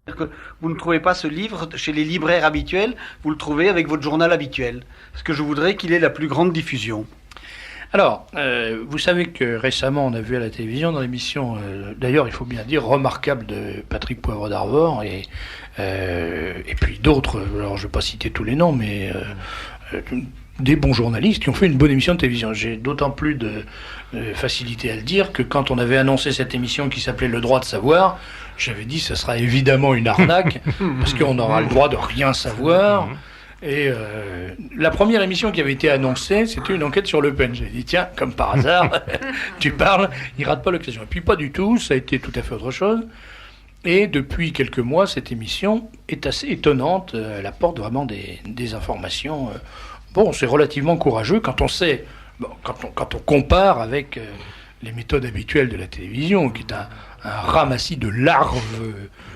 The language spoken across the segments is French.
C'est-à-dire que vous ne trouvez pas ce livre chez les libraires habituels, vous le trouvez avec votre journal habituel. Parce que je voudrais qu'il ait la plus grande diffusion. Alors, vous savez que récemment, on a vu à la télévision, dans l'émission, d'ailleurs, il faut bien dire, remarquable de Patrick Poivre d'Arvor, et puis d'autres, alors je ne vais pas citer tous les noms, mais des bons journalistes qui ont fait une bonne émission de télévision. J'ai d'autant plus de facilité à le dire que quand on avait annoncé cette émission qui s'appelait Le droit de savoir, j'avais dit que ce sera évidemment une arnaque, parce qu'on aura le droit de rien savoir. Et la première émission qui avait été annoncée, c'était une enquête sur Le Pen. J'ai dit, tiens, comme par hasard, tu parles, il rate pas l'occasion. Et puis pas du tout, ça a été tout à fait autre chose. Et depuis quelques mois, cette émission est assez étonnante. Elle apporte vraiment des informations. Bon, c'est relativement courageux quand on sait, bon, quand on compare avec les méthodes habituelles de la télévision, qui est un ramassis de larves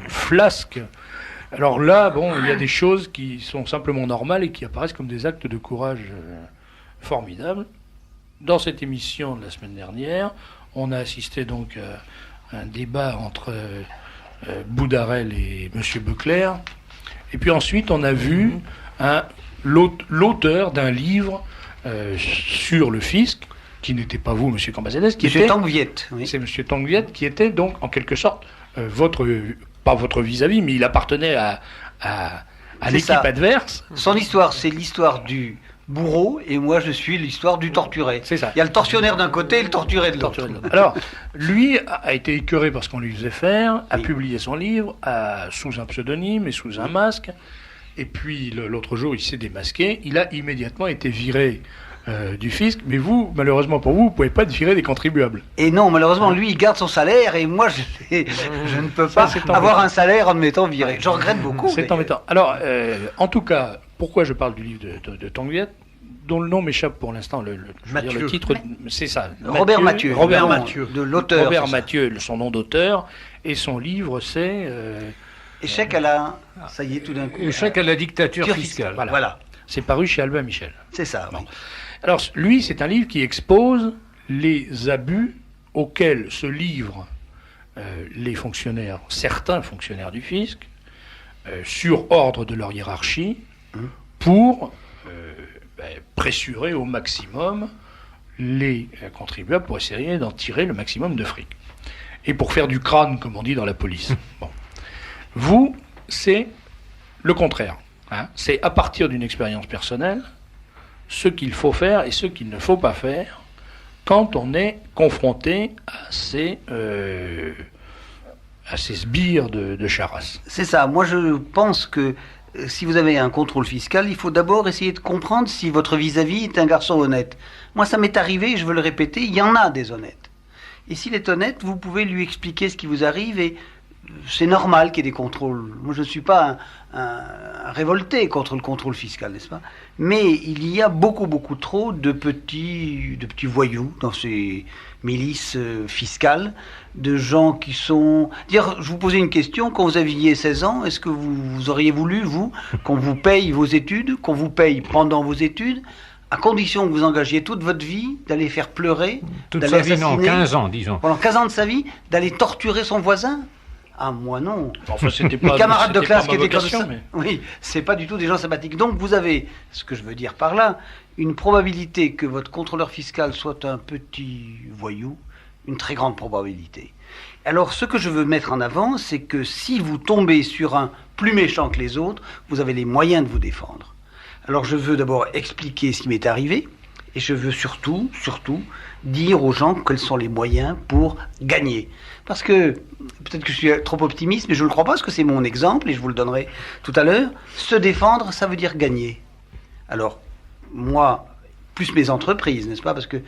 flasques. Alors là, bon, il y a des choses qui sont simplement normales et qui apparaissent comme des actes de courage formidables. Dans cette émission de la semaine dernière, on a assisté donc à un débat entre Boudarel et M. Beuclair. Et puis ensuite, on a vu l'auteur d'un livre sur le fisc, qui n'était pas vous, M. Cambacérès, qui était Tangviette. Oui. C'est M. Tangviette, qui était donc en quelque sorte pas votre vis-à-vis, mais il appartenait à l'équipe adverse. Son histoire, c'est l'histoire du bourreau, et moi je suis l'histoire du torturé. C'est ça. Il y a le tortionnaire d'un côté et le torturé de l'autre. Alors, lui a été écœuré par ce qu'on lui faisait faire, a publié son livre sous un pseudonyme et sous un masque, et puis l'autre jour il s'est démasqué, il a immédiatement été viré du fisc, mais vous, malheureusement pour vous, vous ne pouvez pas être viré des contribuables. Et non, malheureusement, lui, il garde son salaire, et moi, je ne peux pas avoir un salaire en me mettant viré. Je regrette beaucoup. C'est embêtant. Alors, en tout cas, pourquoi je parle du livre de Tangviette, dont le nom m'échappe pour l'instant, le titre, c'est ça. Robert Mathieu. De l'auteur. Robert Mathieu, son nom d'auteur, et son livre, c'est... Échec à la... Ça y est, tout d'un coup. Échec à la dictature fiscale. Voilà. C'est paru chez Albin Michel. C'est ça, oui. Alors, lui, c'est un livre qui expose les abus auxquels se livrent les fonctionnaires, certains fonctionnaires du fisc, sur ordre de leur hiérarchie, pour pressurer au maximum les contribuables pour essayer d'en tirer le maximum de fric. Et pour faire du crâne, comme on dit dans la police. Bon. Vous, c'est le contraire. Hein. C'est à partir d'une expérience personnelle, ce qu'il faut faire et ce qu'il ne faut pas faire quand on est confronté à ces sbires de Charras. C'est ça. Moi, je pense que si vous avez un contrôle fiscal, il faut d'abord essayer de comprendre si votre vis-à-vis est un garçon honnête. Moi, ça m'est arrivé, je veux le répéter, il y en a des honnêtes. Et s'il est honnête, vous pouvez lui expliquer ce qui vous arrive et c'est normal qu'il y ait des contrôles. Moi, je ne suis pas un révolté contre le contrôle fiscal, n'est-ce pas? Mais il y a beaucoup, beaucoup trop de petits voyous dans ces milices fiscales, de gens qui sont... Dire, je vous posais une question, quand vous aviez 16 ans, est-ce que vous auriez voulu, vous, qu'on vous paye vos études, qu'on vous paye pendant vos études, à condition que vous engagiez toute votre vie, d'aller faire pleurer, toute sa vie, non, 15 ans, disons. Pendant 15 ans de sa vie, d'aller torturer son voisin? Ah, moi non. Enfin, c'était pas, mes camarades de classe qui étaient comme ça. Mais... Oui, c'est pas du tout des gens sympathiques. Donc vous avez, ce que je veux dire par là, une probabilité que votre contrôleur fiscal soit un petit voyou, une très grande probabilité. Alors ce que je veux mettre en avant, c'est que si vous tombez sur un plus méchant que les autres, vous avez les moyens de vous défendre. Alors je veux d'abord expliquer ce qui m'est arrivé, et je veux surtout dire aux gens quels sont les moyens pour gagner. Parce que, peut-être que je suis trop optimiste, mais je ne le crois pas, parce que c'est mon exemple, et je vous le donnerai tout à l'heure. Se défendre, ça veut dire gagner. Alors, moi, plus mes entreprises, n'est-ce pas? Parce que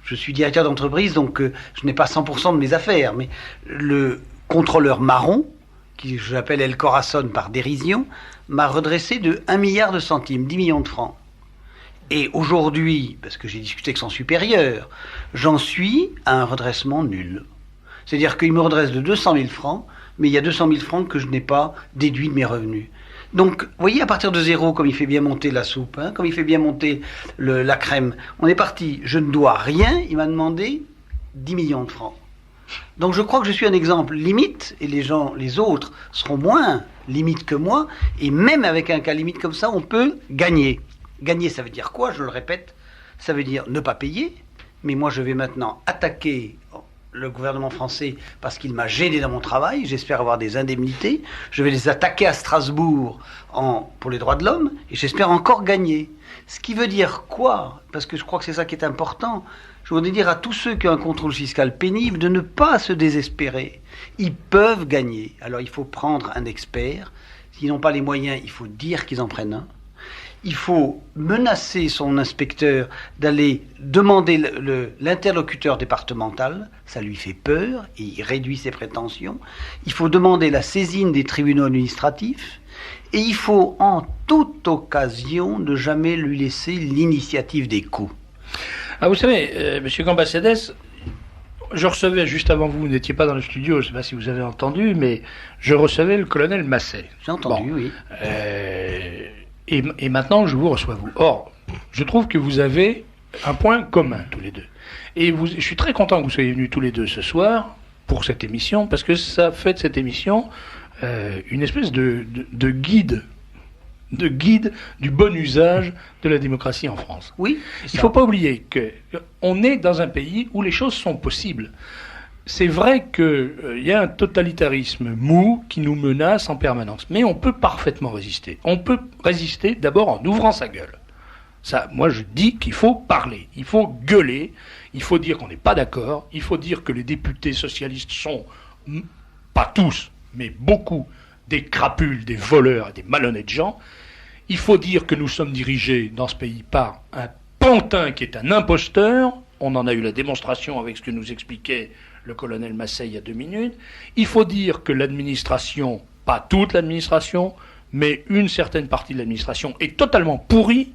je suis directeur d'entreprise, donc je n'ai pas 100% de mes affaires. Mais le contrôleur marron, qui je l'appelle El Corazon par dérision, m'a redressé de 1 milliard de centimes, 10 millions de francs. Et aujourd'hui, parce que j'ai discuté avec son supérieur, j'en suis à un redressement nul. C'est-à-dire qu'il me redresse de 200 000 francs, mais il y a 200 000 francs que je n'ai pas déduits de mes revenus. Donc, vous voyez, à partir de zéro, comme il fait bien monter la soupe, hein, comme il fait bien monter la crème, on est parti, je ne dois rien, il m'a demandé 10 millions de francs. Donc je crois que je suis un exemple limite, et les autres seront moins limites que moi, et même avec un cas limite comme ça, on peut gagner. Gagner, ça veut dire quoi? Je le répète, ça veut dire ne pas payer, mais moi je vais maintenant attaquer le gouvernement français parce qu'il m'a gêné dans mon travail, j'espère avoir des indemnités, je vais les attaquer à Strasbourg pour les droits de l'homme, et j'espère encore gagner. Ce qui veut dire quoi? Parce que je crois que c'est ça qui est important. Je voudrais dire à tous ceux qui ont un contrôle fiscal pénible de ne pas se désespérer. Ils peuvent gagner. Alors il faut prendre un expert. S'ils n'ont pas les moyens, il faut dire qu'ils en prennent un. Il faut menacer son inspecteur d'aller demander l'interlocuteur départemental, ça lui fait peur et il réduit ses prétentions. Il faut demander la saisine des tribunaux administratifs et il faut en toute occasion ne jamais lui laisser l'initiative des coups. Ah, vous savez, Monsieur Cambacédès, je recevais juste avant vous n'étiez pas dans le studio, je ne sais pas si vous avez entendu, mais je recevais le colonel Masset. J'ai entendu, oui. Et maintenant, je vous reçois, vous. Or, je trouve que vous avez un point commun, tous les deux. Et je suis très content que vous soyez venus tous les deux ce soir pour cette émission, parce que ça fait de cette émission une espèce de guide du bon usage de la démocratie en France. Oui. Il ne faut pas oublier qu'on est dans un pays où les choses sont possibles. C'est vrai qu'il y a un totalitarisme mou qui nous menace en permanence, mais on peut parfaitement résister. On peut résister d'abord en ouvrant sa gueule. Ça, moi je dis qu'il faut parler, il faut gueuler, il faut dire qu'on n'est pas d'accord, il faut dire que les députés socialistes sont, pas tous, mais beaucoup, des crapules, des voleurs et des malhonnêtes gens. Il faut dire que nous sommes dirigés dans ce pays par un pantin qui est un imposteur. On en a eu la démonstration avec ce que nous expliquait le colonel Masset il y a 2 minutes. Il faut dire que l'administration, pas toute l'administration, mais une certaine partie de l'administration est totalement pourrie,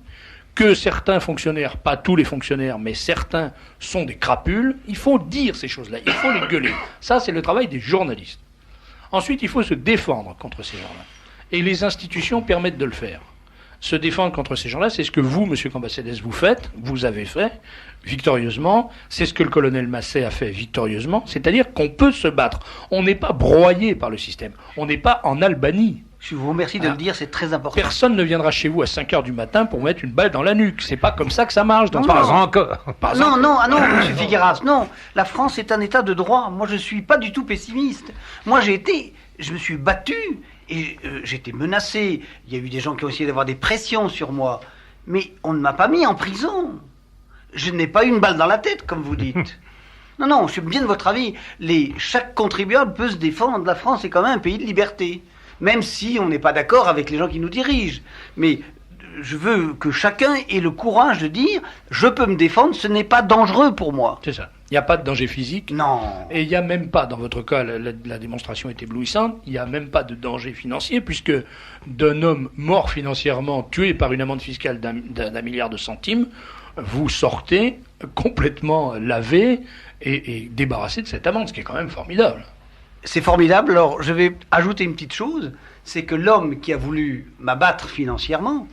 que certains fonctionnaires, pas tous les fonctionnaires, mais certains sont des crapules. Il faut dire ces choses-là, il faut les gueuler. Ça, c'est le travail des journalistes. Ensuite, il faut se défendre contre ces gens-là. Et les institutions permettent de le faire. Se défendre contre ces gens-là, c'est ce que vous, M. Cambacédès, vous avez fait victorieusement, c'est ce que le colonel Masset a fait victorieusement, c'est-à-dire qu'on peut se battre. On n'est pas broyé par le système, on n'est pas en Albanie. Je vous remercie de le dire, c'est très important. Personne ne viendra chez vous à 5h du matin pour mettre une balle dans la nuque, c'est pas comme ça que ça marche. Pas encore. Non, M. Figueras, non, la France est un état de droit, moi je suis pas du tout pessimiste. Moi je me suis battu, et j'étais menacé, il y a eu des gens qui ont essayé d'avoir des pressions sur moi, mais on ne m'a pas mis en prison. Je n'ai pas eu une balle dans la tête, comme vous dites. Non, je suis bien de votre avis. Chaque contribuable peut se défendre. La France est quand même un pays de liberté, même si on n'est pas d'accord avec les gens qui nous dirigent. Mais je veux que chacun ait le courage de dire « je peux me défendre, ce n'est pas dangereux pour moi ». C'est ça. Il n'y a pas de danger physique. Non. Et il n'y a même pas, dans votre cas, la démonstration est éblouissante, il n'y a même pas de danger financier, puisque d'un homme mort financièrement, tué par une amende fiscale d'un milliard de centimes, vous sortez complètement lavé et débarrassé de cette amende, ce qui est quand même formidable. C'est formidable. Alors, je vais ajouter une petite chose, c'est que l'homme qui a voulu m'abattre financièrement,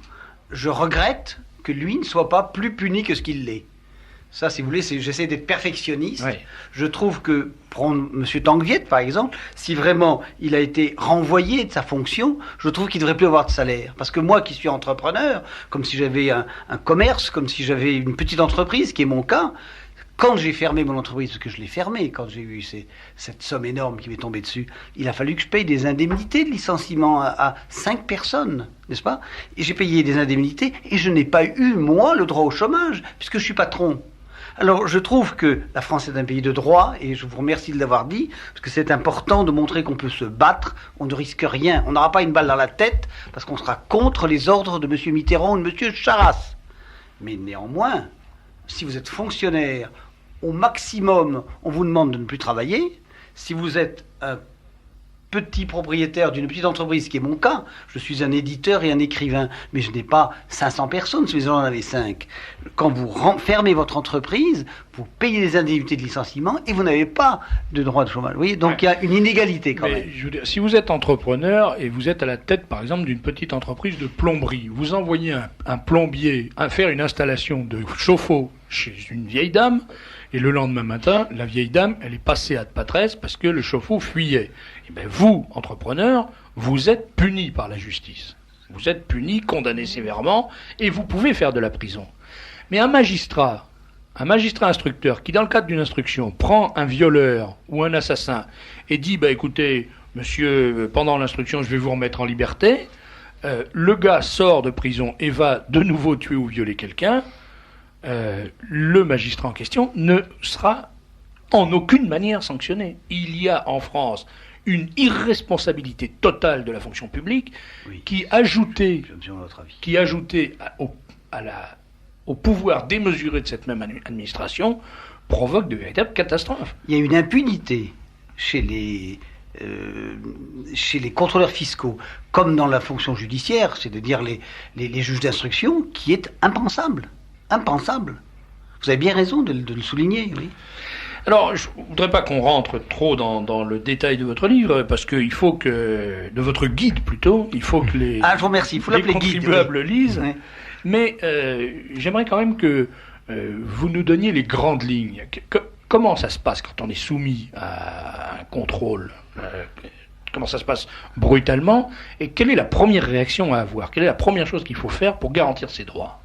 je regrette que lui ne soit pas plus puni que ce qu'il l'est. Ça, si vous voulez, j'essaie d'être perfectionniste. Oui. Je trouve que, prendre M. Tangviet, par exemple, si vraiment il a été renvoyé de sa fonction, je trouve qu'il ne devrait plus avoir de salaire. Parce que moi qui suis entrepreneur, comme si j'avais un commerce, comme si j'avais une petite entreprise, ce qui est mon cas, quand j'ai fermé mon entreprise, parce que je l'ai fermée, quand j'ai eu cette somme énorme qui m'est tombée dessus, il a fallu que je paye des indemnités de licenciement à 5 personnes, n'est-ce pas? Et j'ai payé des indemnités et je n'ai pas eu, moi, le droit au chômage, puisque je suis patron. Alors, je trouve que la France est un pays de droit, et je vous remercie de l'avoir dit, parce que c'est important de montrer qu'on peut se battre, on ne risque rien, on n'aura pas une balle dans la tête, parce qu'on sera contre les ordres de M. Mitterrand ou de M. Charras. Mais néanmoins, si vous êtes fonctionnaire, au maximum, on vous demande de ne plus travailler. Si vous êtes un petit propriétaire d'une petite entreprise, qui est mon cas, je suis un éditeur et un écrivain, mais je n'ai pas 500 personnes, si vous en avez 5. Quand vous fermez votre entreprise, vous payez les indemnités de licenciement et vous n'avez pas de droit de chômage. Vous voyez, donc il y a une inégalité quand même. Je veux dire, si vous êtes entrepreneur et vous êtes à la tête, par exemple, d'une petite entreprise de plomberie, vous envoyez un plombier faire une installation de chauffe-eau chez une vieille dame, et le lendemain matin, la vieille dame, elle est passée à patresse parce que le chauffe-eau fuyait. Et bien vous, entrepreneur, vous êtes puni par la justice. Vous êtes puni, condamné sévèrement, et vous pouvez faire de la prison. Mais un magistrat instructeur qui, dans le cadre d'une instruction, prend un violeur ou un assassin et dit, écoutez, monsieur, pendant l'instruction, je vais vous remettre en liberté, le gars sort de prison et va de nouveau tuer ou violer quelqu'un, le magistrat en question ne sera en aucune manière sanctionné. Il y a en France une irresponsabilité totale de la fonction publique qui, ajoutée au pouvoir démesuré de cette même administration, provoque de véritables catastrophes. Il y a une impunité chez les contrôleurs fiscaux, comme dans la fonction judiciaire, c'est-à-dire les juges d'instruction, qui est impensable. Impensable. Vous avez bien raison de le souligner, oui. Alors, je ne voudrais pas qu'on rentre trop dans le détail de votre livre, parce qu'il faut que, de votre guide plutôt, il faut que les, je vous remercie. Il faut l'appeler contribuables guide, lisent, oui. Mais j'aimerais quand même que vous nous donniez les grandes lignes. Comment ça se passe quand on est soumis à un contrôle comment ça se passe brutalement, et quelle est la première réaction à avoir? Quelle est la première chose qu'il faut faire pour garantir ses droits?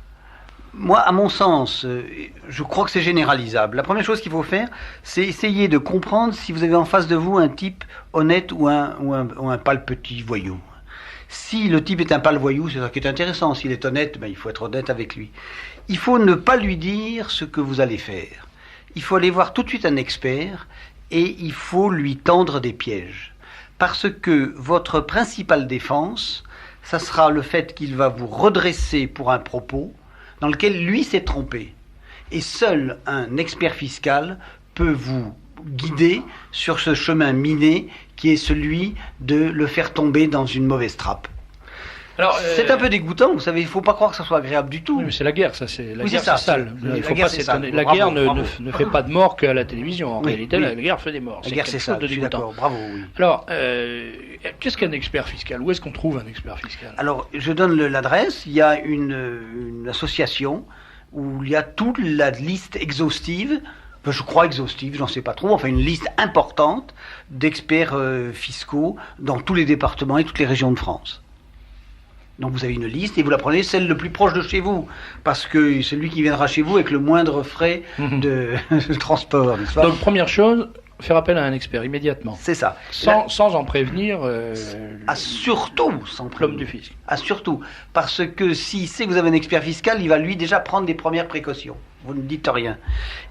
Moi, à mon sens, je crois que c'est généralisable. La première chose qu'il faut faire, c'est essayer de comprendre si vous avez en face de vous un type honnête ou un pâle petit voyou. Si le type est un pâle voyou, c'est ça qui est intéressant. S'il est honnête, il faut être honnête avec lui. Il faut ne pas lui dire ce que vous allez faire. Il faut aller voir tout de suite un expert et il faut lui tendre des pièges. Parce que votre principale défense, ça sera le fait qu'il va vous redresser pour un propos dans lequel lui s'est trompé. Et seul un expert fiscal peut vous guider sur ce chemin miné qui est celui de le faire tomber dans une mauvaise trappe. Alors, c'est un peu dégoûtant, vous savez, il ne faut pas croire que ça soit agréable du tout. Oui, mais c'est la guerre, ça, c'est la oui, guerre, c'est sale. La guerre, c'est sale. La guerre ne fait pas de mort qu'à la télévision. En réalité, la guerre fait des morts. La guerre, c'est sale, je suis d'accord, bravo. Oui. Alors, qu'est-ce qu'un expert fiscal? Où est-ce qu'on trouve un expert fiscal? Alors, je donne l'adresse. Il y a une association où il y a toute la liste exhaustive, je crois exhaustive, j'en sais pas trop, enfin une liste importante d'experts fiscaux dans tous les départements et toutes les régions de France. Donc vous avez une liste et vous la prenez celle le plus proche de chez vous, parce que c'est lui qui viendra chez vous avec le moindre frais de transport, n'est-ce pas? Donc première chose, faire appel à un expert immédiatement. C'est ça. Sans en prévenir surtout sans l'homme du fisc. Surtout. Parce que s'il sait que vous avez un expert fiscal, il va lui déjà prendre des premières précautions. Vous ne dites rien.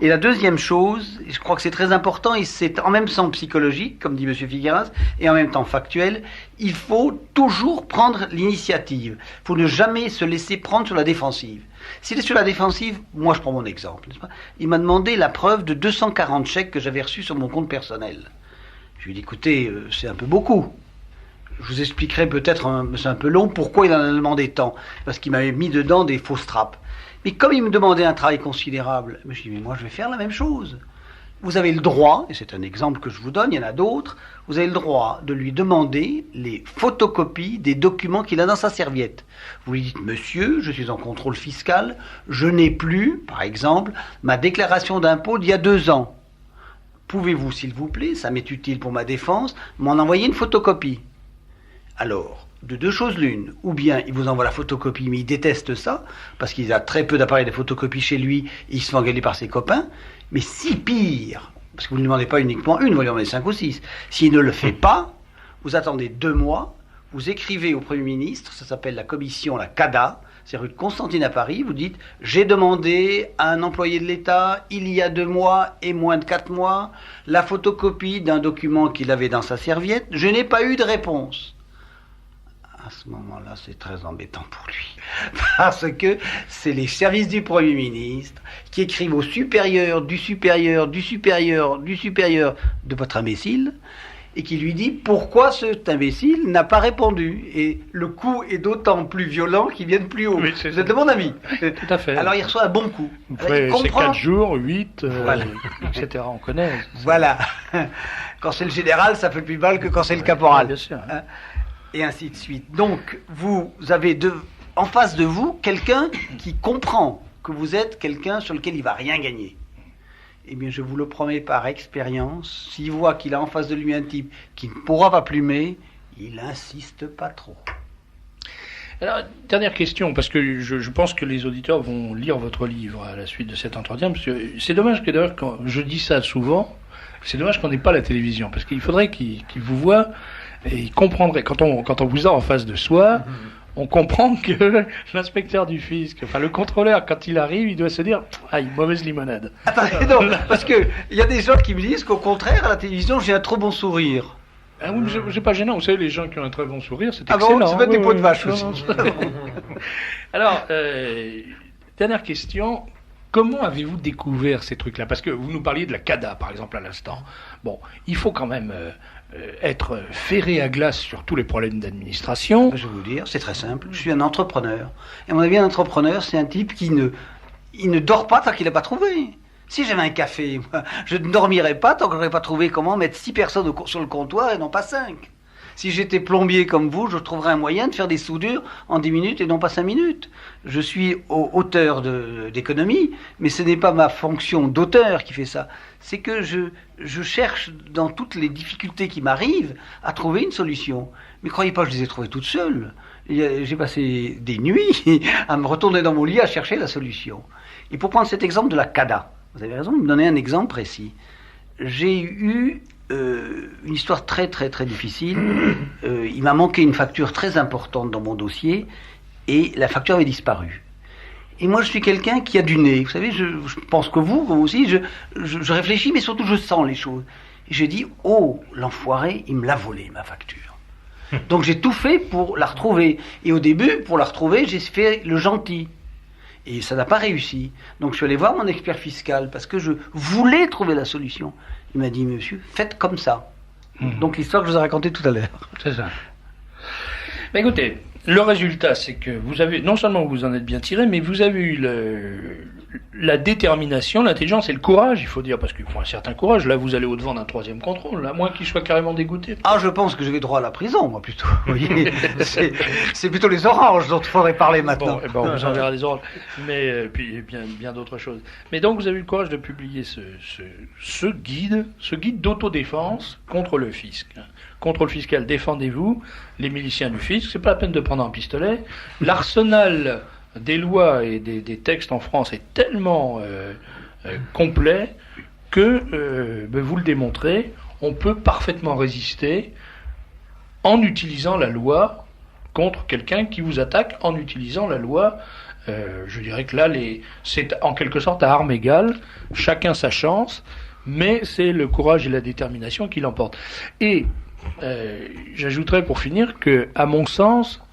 Et la deuxième chose, je crois que c'est très important, et c'est en même temps psychologique, comme dit M. Figueras, et en même temps factuel, il faut toujours prendre l'initiative. Il faut ne jamais se laisser prendre sur la défensive. S'il est sur la défensive, moi je prends mon exemple, n'est-ce pas? Il m'a demandé la preuve de 240 chèques que j'avais reçus sur mon compte personnel. Je lui ai dit, écoutez, c'est un peu beaucoup. Je vous expliquerai peut-être, c'est un peu long, pourquoi il en a demandé tant. Parce qu'il m'avait mis dedans des fausses trappes. Mais comme il me demandait un travail considérable, je me suis dit, mais moi je vais faire la même chose. Vous avez le droit, et c'est un exemple que je vous donne, il y en a d'autres, vous avez le droit de lui demander les photocopies des documents qu'il a dans sa serviette. Vous lui dites, monsieur, je suis en contrôle fiscal, je n'ai plus, par exemple, ma déclaration d'impôt d'il y a 2 ans. Pouvez-vous, s'il vous plaît, ça m'est utile pour ma défense, m'en envoyer une photocopie? Alors, de 2 choses l'une, ou bien il vous envoie la photocopie, mais il déteste ça, parce qu'il a très peu d'appareils de photocopie chez lui, et il se fait engueuler par ses copains, mais si pire, parce que vous ne lui demandez pas uniquement une, vous lui demandez 5 ou 6, s'il ne le fait pas, vous attendez 2 mois, vous écrivez au Premier ministre, ça s'appelle la commission, la CADA, c'est rue de Constantine à Paris, vous dites, j'ai demandé à un employé de l'État, il y a 2 mois et moins de 4 mois, la photocopie d'un document qu'il avait dans sa serviette, je n'ai pas eu de réponse. À ce moment-là, c'est très embêtant pour lui. Parce que c'est les services du Premier ministre qui écrivent au supérieur, du supérieur, du supérieur, du supérieur de votre imbécile. et qui lui dit pourquoi cet imbécile n'a pas répondu. Et le coup est d'autant plus violent qu'il vient de plus haut. Oui, vous êtes de mon ami. Tout à fait. Alors il reçoit un bon coup. C'est 4 jours, 8, voilà. etc. On connaît. Voilà. Quand c'est le général, ça fait plus mal que quand c'est le caporal. Bien sûr. Et ainsi de suite. Donc vous avez en face de vous quelqu'un qui comprend que vous êtes quelqu'un sur lequel il ne va rien gagner. Eh bien, je vous le promets par expérience, s'il voit qu'il a en face de lui un type qui ne pourra pas plumer, il n'insiste pas trop. Alors, dernière question, parce que je pense que les auditeurs vont lire votre livre à la suite de cet entretien, parce que c'est dommage que d'ailleurs, quand je dis ça souvent, c'est dommage qu'on n'ait pas la télévision, parce qu'il faudrait qu'ils vous voient et ils comprendraient. Quand on vous a en face de soi, on comprend que l'inspecteur du fisc, enfin le contrôleur, quand il arrive, il doit se dire « Ah, une mauvaise limonade ». Attendez, non, parce qu'il y a des gens qui me disent qu'au contraire, à la télévision, j'ai un trop bon sourire. Ah oui, mais c'est pas gênant. Vous savez, les gens qui ont un très bon sourire, c'est excellent. Ah bon, c'est mettre des pots de vache aussi. Alors, dernière question. Comment avez-vous découvert ces trucs-là? Parce que vous nous parliez de la CADA, par exemple, à l'instant. Bon, il faut quand même être ferré à glace sur tous les problèmes d'administration. Je vais vous dire, c'est très simple. Je suis un entrepreneur. Et à mon avis, un entrepreneur, c'est un type qui ne dort pas tant qu'il n'a pas trouvé. Si j'avais un café, moi, je ne dormirais pas tant que je n'aurais pas trouvé comment mettre 6 personnes sur le comptoir et non pas 5. Si j'étais plombier comme vous, je trouverais un moyen de faire des soudures en 10 minutes et non pas 5 minutes. Je suis auteur d'économie, mais ce n'est pas ma fonction d'auteur qui fait ça. C'est que je cherche dans toutes les difficultés qui m'arrivent à trouver une solution. Mais croyez pas que je les ai trouvées toutes seules. J'ai passé des nuits à me retourner dans mon lit à chercher la solution. Et pour prendre cet exemple de la CADA, vous avez raison de me donner un exemple précis. J'ai eu une histoire très très très difficile. Il m'a manqué une facture très importante dans mon dossier et la facture avait disparu. Et moi je suis quelqu'un qui a du nez. Vous savez, je pense que vous aussi, je réfléchis mais surtout je sens les choses. Et je dis, oh, l'enfoiré, il me l'a volé ma facture. Donc j'ai tout fait pour la retrouver. Et au début, pour la retrouver, j'ai fait le gentil. Et ça n'a pas réussi. Donc je suis allé voir mon expert fiscal parce que je voulais trouver la solution. Il m'a dit, monsieur, faites comme ça. Donc l'histoire que je vous ai racontée tout à l'heure. C'est ça. Mais écoutez, le résultat, c'est que vous avez, non seulement vous en êtes bien tiré, mais vous avez eu la détermination, l'intelligence et le courage, il faut dire, parce qu'il faut un certain courage. Là, vous allez au-devant d'un 3e contrôle, à moins qu'il soit carrément dégoûté. Ah, je pense que je vais droit à la prison, moi, plutôt. Vous voyez, c'est plutôt les oranges dont il faudrait parler maintenant. Bon, on vous enverra des oranges, mais puis bien d'autres choses. Mais donc, vous avez eu le courage de publier ce guide d'autodéfense contre le fisc. Contrôle fiscal, défendez-vous, les miliciens du fisc, c'est pas la peine de prendre un pistolet. L'arsenal des lois et des textes en France est tellement complet que, vous le démontrez, on peut parfaitement résister en utilisant la loi contre quelqu'un qui vous attaque, en utilisant la loi. Je dirais que là, c'est en quelque sorte à armes égales, chacun sa chance, mais c'est le courage et la détermination qui l'emportent. Et j'ajouterais pour finir que, à mon sens,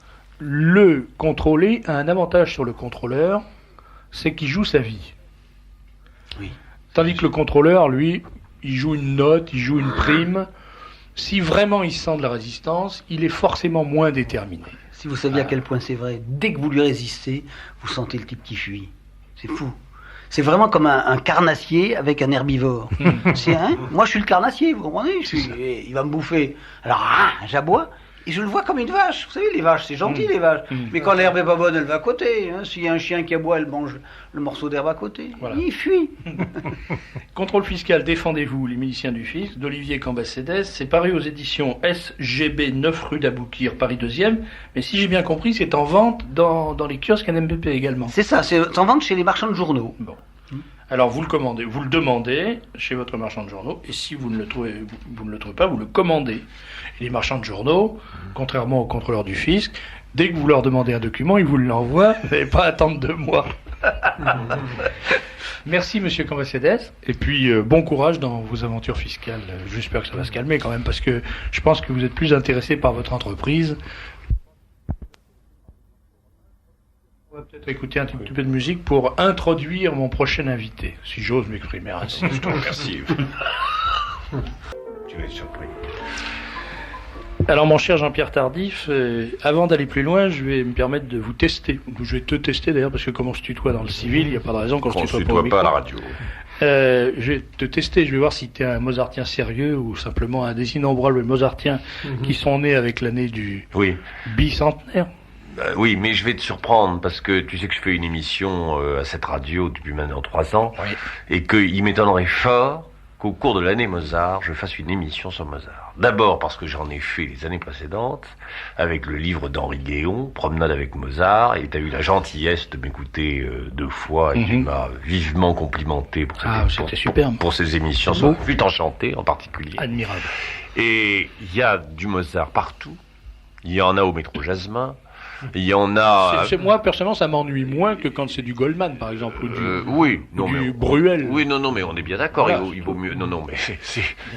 le contrôlé a un avantage sur le contrôleur, c'est qu'il joue sa vie. Oui. Tandis que le contrôleur, lui, il joue une note, il joue une prime. Si vraiment il sent de la résistance, il est forcément moins déterminé. Si vous saviez à quel point c'est vrai, dès que vous lui résistez, vous sentez le type qui fuit. C'est fou. C'est vraiment comme un carnassier avec un herbivore. Moi, je suis le carnassier, vous comprenez? Il va me bouffer. Alors, j'aboie. Et je le vois comme une vache. Vous savez, les vaches, c'est gentil, les vaches. Mais quand l'herbe est pas bonne, elle va à côté. S'il y a un chien qui aboie, elle mange le morceau d'herbe à côté. Voilà. Il fuit. Contrôle fiscal, défendez-vous, les miliciens du fisc, d'Olivier Cambacédès. C'est paru aux éditions SGB 9 rue d'Aboukir, Paris 2e. Mais si j'ai bien compris, c'est en vente dans les kiosques NMPP également. C'est ça, c'est en vente chez les marchands de journaux. Bon. Alors vous le demandez chez votre marchand de journaux, et si vous ne le trouvez pas, vous le commandez. Et les marchands de journaux, contrairement aux contrôleurs du fisc, dès que vous leur demandez un document, ils vous l'envoient, vous n'avez pas à attendre 2 mois. Merci monsieur Cambacédès, et puis bon courage dans vos aventures fiscales. J'espère que ça va se calmer quand même, parce que je pense que vous êtes plus intéressé par votre entreprise. On va peut-être écouter un petit peu de musique pour introduire mon prochain invité, si j'ose m'exprimer ainsi. Je te remercie. tu vas être surpris. Alors mon cher Jean-Pierre Tardif, avant d'aller plus loin, je vais me permettre de vous tester. Je vais te tester d'ailleurs, parce que comme on se tutoie dans le civil, il n'y a pas de raison qu'on se tutoie pas à la radio. Je vais te tester, je vais voir si tu es un Mozartien sérieux ou simplement un des innombrables Mozartiens qui sont nés avec l'année du bicentenaire. Oui, mais je vais te surprendre parce que tu sais que je fais une émission à cette radio depuis maintenant 3 ans et qu'il m'étonnerait fort qu'au cours de l'année Mozart, je fasse une émission sur Mozart. D'abord parce que j'en ai fait les années précédentes avec le livre d'Henri Guéon, Promenade avec Mozart, et tu as eu la gentillesse de m'écouter 2 fois et tu m'as vivement complimenté pour ces émissions. Je suis enchanté en particulier. Admirable. Et il y a du Mozart partout. Il y en a au métro Jasmin. Il y en a. Moi, personnellement, ça m'ennuie moins que quand c'est du Goldman, par exemple, ou du Bruel. Oui, non, mais on est bien d'accord. Voilà. Il vaut mieux. Non, mais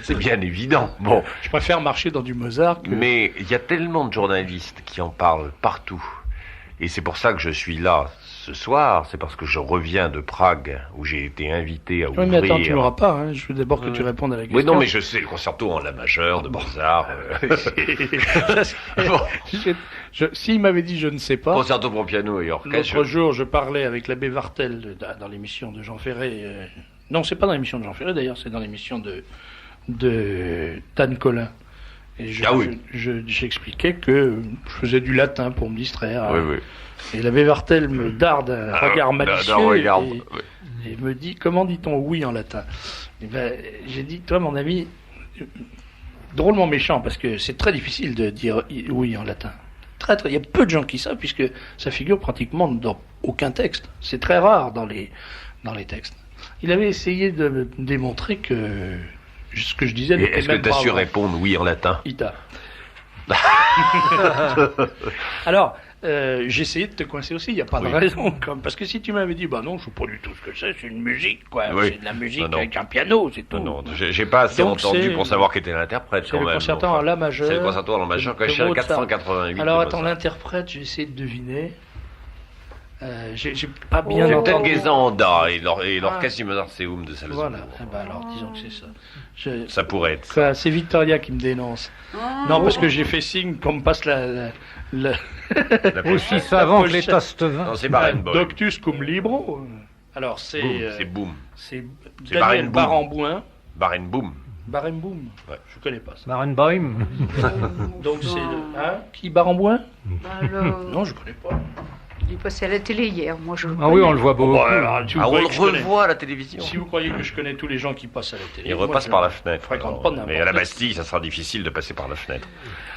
c'est bien évident. Bon. Je préfère marcher dans du Mozart. Mais il y a tellement de journalistes qui en parlent partout. Et c'est pour ça que je suis là ce soir. C'est parce que je reviens de Prague, où j'ai été invité à ouvrir. Oui, mais attends, tu n'auras pas. Hein. Je veux d'abord que tu répondes à la question. Oui, non, mais je sais, le concerto en la majeure de Mozart. S'il m'avait dit je ne sais pas. Concerto pour piano et orchestre. L'autre jour, je parlais avec l'abbé Vartel dans l'émission de Jean Ferré. Non, c'est pas dans l'émission de Jean Ferré d'ailleurs, c'est dans l'émission de Tan Collin. Et j'expliquais que je faisais du latin pour me distraire. Oui. Et l'abbé Vartel me darde un regard malicieux et me dit comment dit-on oui en latin. Et j'ai dit toi mon ami, drôlement méchant parce que c'est très difficile de dire oui en latin. Il y a peu de gens qui savent puisque ça figure pratiquement dans aucun texte. C'est très rare dans les textes. Il avait essayé de me démontrer que ce que je disais n'était même pas. Est-ce que tu as su répondre oui en latin? Ita. Alors, j'ai essayé de te coincer aussi, il n'y a pas de raison. Parce que si tu m'avais dit, bah non, je ne sais pas du tout ce que c'est une musique, quoi. Oui. C'est de la musique avec un piano, c'est tout. Non, j'ai pas assez entendu pour savoir qui était l'interprète quand même. C'est le concerto en La majeur. C'est le concerto en La majeur que j'ai 488. Alors attends, l'interprète, j'ai essayé de deviner. J'ai pas bien entendu. C'est peut-être Gesanda et l'orchestre du Mozarteum de Salzbourg. Voilà, alors disons que c'est ça. Ça pourrait être ça. C'est Victoria qui me dénonce. Non, parce que j'ai fait signe qu'on me passe la aussi savant que les tostes vins. Non, c'est Barenboim. Doctus cum libro. Alors c'est Boom. C'est Daniel Barenboim. Barenboim. Barenboim. Ouais. Je connais pas ça. Barenboim. Donc c'est qui Barenboim? Non, je connais pas. Il est passé à la télé hier, moi je le Ah oui, on le voit beaucoup. On le revoit à la télévision. Si vous croyez que je connais tous les gens qui passent à la télé. Il repasse par la fenêtre. Mais à la Bastille. Bastille, ça sera difficile de passer par la fenêtre.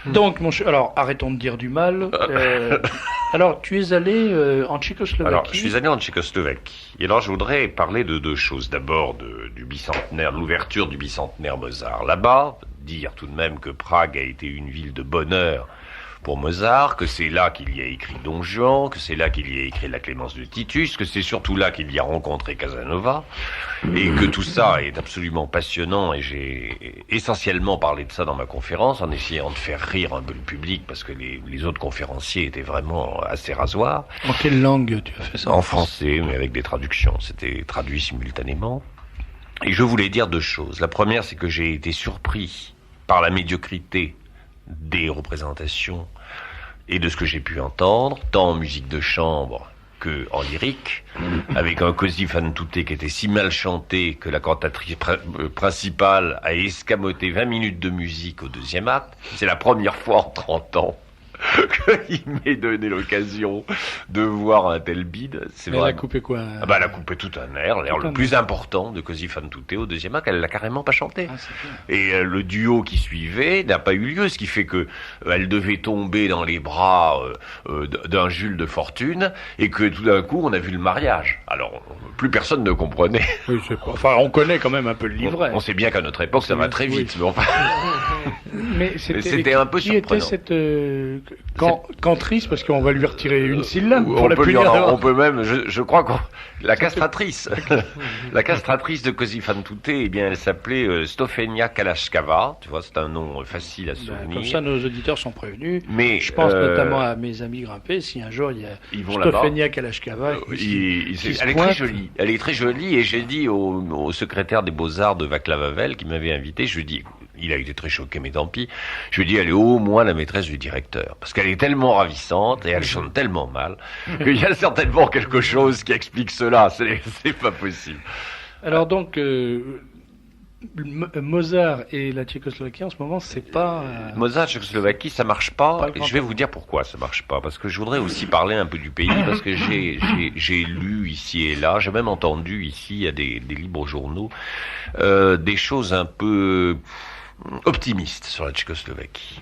Donc, alors arrêtons de dire du mal. Alors, tu es allé en Tchécoslovaquie. Alors, je suis allé en Tchécoslovaquie. Et alors, je voudrais parler de 2 choses. D'abord, du bicentenaire, l'ouverture du bicentenaire Mozart. Là-bas, dire tout de même que Prague a été une ville de bonheur pour Mozart, que c'est là qu'il y a écrit Don Juan, que c'est là qu'il y a écrit la Clémence de Titus, que c'est surtout là qu'il y a rencontré Casanova, et que tout ça est absolument passionnant, et j'ai essentiellement parlé de ça dans ma conférence, en essayant de faire rire un peu le public, parce que les autres conférenciers étaient vraiment assez rasoirs. En quelle langue tu as fait ça? En français, mais avec des traductions, c'était traduit simultanément. Et je voulais dire 2 choses. La première, c'est que j'ai été surpris par la médiocrité des représentations et de ce que j'ai pu entendre, tant en musique de chambre que en lyrique, avec un Così fan tutte qui était si mal chanté que la cantatrice principale a escamoté 20 minutes de musique au 2e acte. C'est la première fois en 30 ans qu'il m'est donné l'occasion de voir un tel bide. Elle a coupé quoi? Elle a coupé tout un air, l'air le plus important de Così fan tutte au 2e acte, elle l'a carrément pas chanté. Et le duo qui suivait n'a pas eu lieu, ce qui fait que elle devait tomber dans les bras d'un Jules de Fortune, et que tout d'un coup on a vu le mariage. Alors plus personne ne comprenait. Oui, enfin, on connaît quand même un peu le livret. On sait bien qu'à notre époque ça va très vite, mais enfin. Mais c'était un peu surprenant. Qui était cette cantrice, parce qu'on va lui retirer une syllabe pour la punir. On peut même, je crois que la castratrice, la castratrice de Così fan tutte, eh bien, elle s'appelait Stofenia Kalashkava. Tu vois, c'est un nom facile à se souvenir. Comme ça, nos auditeurs sont prévenus. Mais je pense notamment à mes amis grimpés. Si un jour il y a Stofenia Kalashkava, elle est très jolie. Elle est très jolie, et j'ai dit au secrétaire des Beaux-Arts de Václav Havel qui m'avait invité, je lui dis, il a été très choqué, mais tant pis. Je lui ai dit, elle est au moins la maîtresse du directeur. Parce qu'elle est tellement ravissante et elle chante tellement mal qu'il y a certainement quelque chose qui explique cela. C'est pas possible. Alors donc, Mozart et la Tchécoslovaquie en ce moment, c'est pas... Mozart, Tchécoslovaquie, ça marche pas. le grand Je vais vous dire pourquoi ça marche pas. Parce que je voudrais aussi parler un peu du pays, parce que j'ai lu ici et là, j'ai même entendu ici à des libres journaux des choses un peu optimistes sur la Tchécoslovaquie.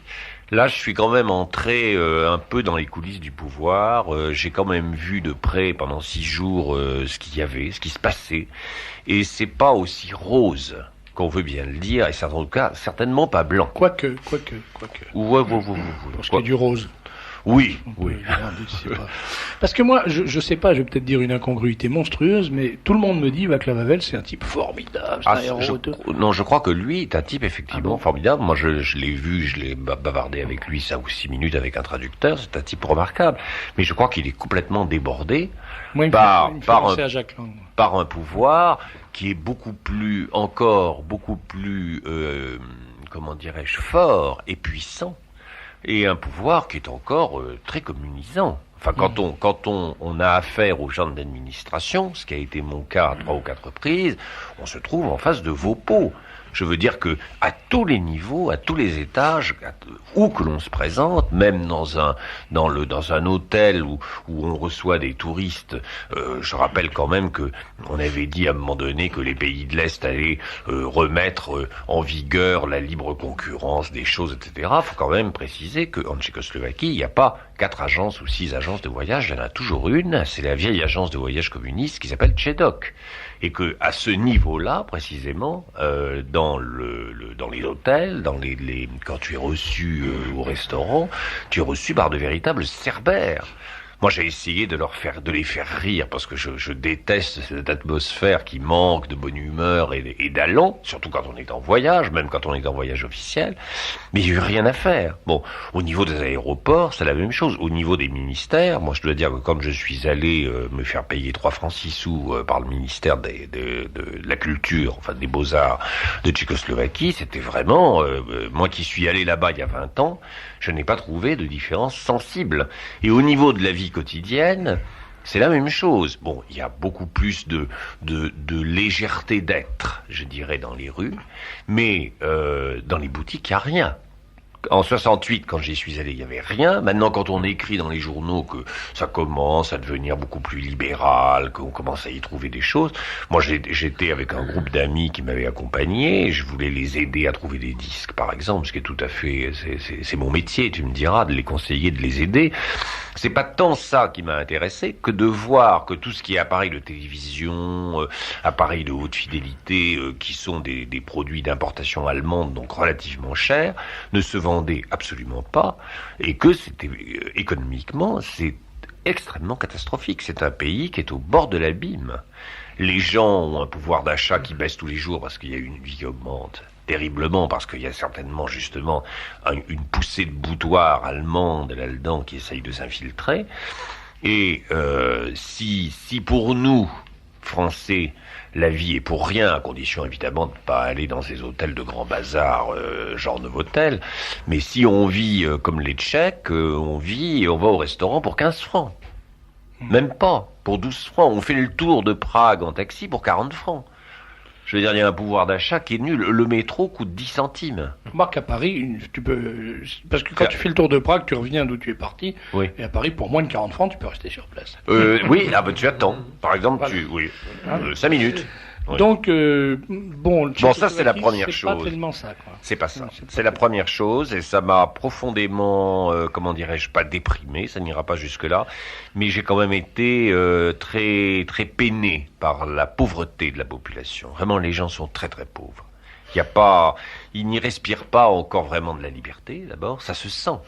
Là, je suis quand même entré un peu dans les coulisses du pouvoir. J'ai quand même vu de près pendant 6 jours ce qu'il y avait, ce qui se passait, et c'est pas aussi rose qu'on veut bien le dire, et en tout cas certainement pas blanc. Quoique. Ouais. Pour ce qui est du rose. Oui. Parce que moi, je sais pas, je vais peut-être dire une incongruité monstrueuse, mais tout le monde me dit Václav Havel, c'est un type formidable, c'est un héros. Je crois que lui est un type effectivement formidable. Moi, je l'ai vu, je l'ai bavardé avec lui 5 ou 6 minutes avec un traducteur. C'est un type remarquable. Mais je crois qu'il est complètement débordé par un pouvoir qui est beaucoup plus, comment dirais-je, fort et puissant. Et un pouvoir qui est encore très communisant. Enfin, quand on a affaire aux gens de l'administration, ce qui a été mon cas à 3 ou 4 reprises, on se trouve en face de vos pots. Je veux dire que à tous les niveaux, à tous les étages, où que l'on se présente, même dans un hôtel où on reçoit des touristes, je rappelle quand même que on avait dit à un moment donné que les pays de l'Est allaient remettre en vigueur la libre concurrence des choses, etc. Faut quand même préciser qu'en Tchécoslovaquie, il n'y a pas 4 agences ou 6 agences de voyage, il y en a toujours une, c'est la vieille agence de voyage communiste qui s'appelle Tchédoc. Et que à ce niveau-là, précisément, dans les hôtels, quand tu es reçu au restaurant, tu es reçu par de véritables cerbères. Moi, j'ai essayé de les faire rire, parce que je déteste cette atmosphère qui manque de bonne humeur et d'allant, surtout quand on est en voyage, même quand on est en voyage officiel. Mais il n'y a eu rien à faire. Bon, au niveau des aéroports, c'est la même chose. Au niveau des ministères, moi, je dois dire que quand je suis allé me faire payer 3 francs 6 sous par le ministère de la culture, enfin des beaux-arts de Tchécoslovaquie, c'était vraiment, moi qui suis allé là-bas il y a 20 ans, je n'ai pas trouvé de différence sensible. Et au niveau de la vie quotidienne, c'est la même chose. Bon, il y a beaucoup plus de légèreté d'être, je dirais, dans les rues, mais dans les boutiques, il n'y a rien. En 68, quand j'y suis allé, il n'y avait rien. Maintenant, quand on écrit dans les journaux que ça commence à devenir beaucoup plus libéral, qu'on commence à y trouver des choses, moi j'étais avec un groupe d'amis qui m'avaient accompagné, et je voulais les aider à trouver des disques, par exemple, ce qui est tout à fait, c'est mon métier, tu me diras, de les conseiller, de les aider. C'est pas tant ça qui m'a intéressé que de voir que tout ce qui est appareil de télévision, appareils de haute fidélité, qui sont des produits d'importation allemande, donc relativement chers, ne se vendait absolument pas, et que c'était économiquement, c'est extrêmement catastrophique. C'est un pays qui est au bord de l'abîme. Les gens ont un pouvoir d'achat qui baisse tous les jours parce qu'il y a une vie qui augmente terriblement, parce qu'il y a certainement justement une poussée de boutoirs allemandes là-dedans qui essayent de s'infiltrer. Et si pour nous, Français, la vie est pour rien, à condition évidemment de ne pas aller dans ces hôtels de grand bazar, genre Novotel, mais si on vit comme les Tchèques, on va au restaurant pour 15 francs. Même pas, pour 12 francs. On fait le tour de Prague en taxi pour 40 francs. Je veux dire, il y a un pouvoir d'achat qui est nul. Le métro coûte 10 centimes. Remarque, à Paris, tu peux... Parce que quand tu fais le tour de Prague, tu reviens d'où tu es parti. Oui. Et à Paris, pour moins de 40 francs, tu peux rester sur place. Oui, tu attends. Par exemple, voilà. 5 minutes. Oui. Donc, bon, ça c'est la première chose. C'est pas tellement ça, quoi. C'est pas ça. C'est la première chose, et ça m'a profondément, comment dirais-je, pas déprimé, ça n'ira pas jusque-là, mais j'ai quand même été très très peiné par la pauvreté de la population. Vraiment, les gens sont très très pauvres. Ils n'y respirent pas encore vraiment de la liberté. D'abord, ça se sent.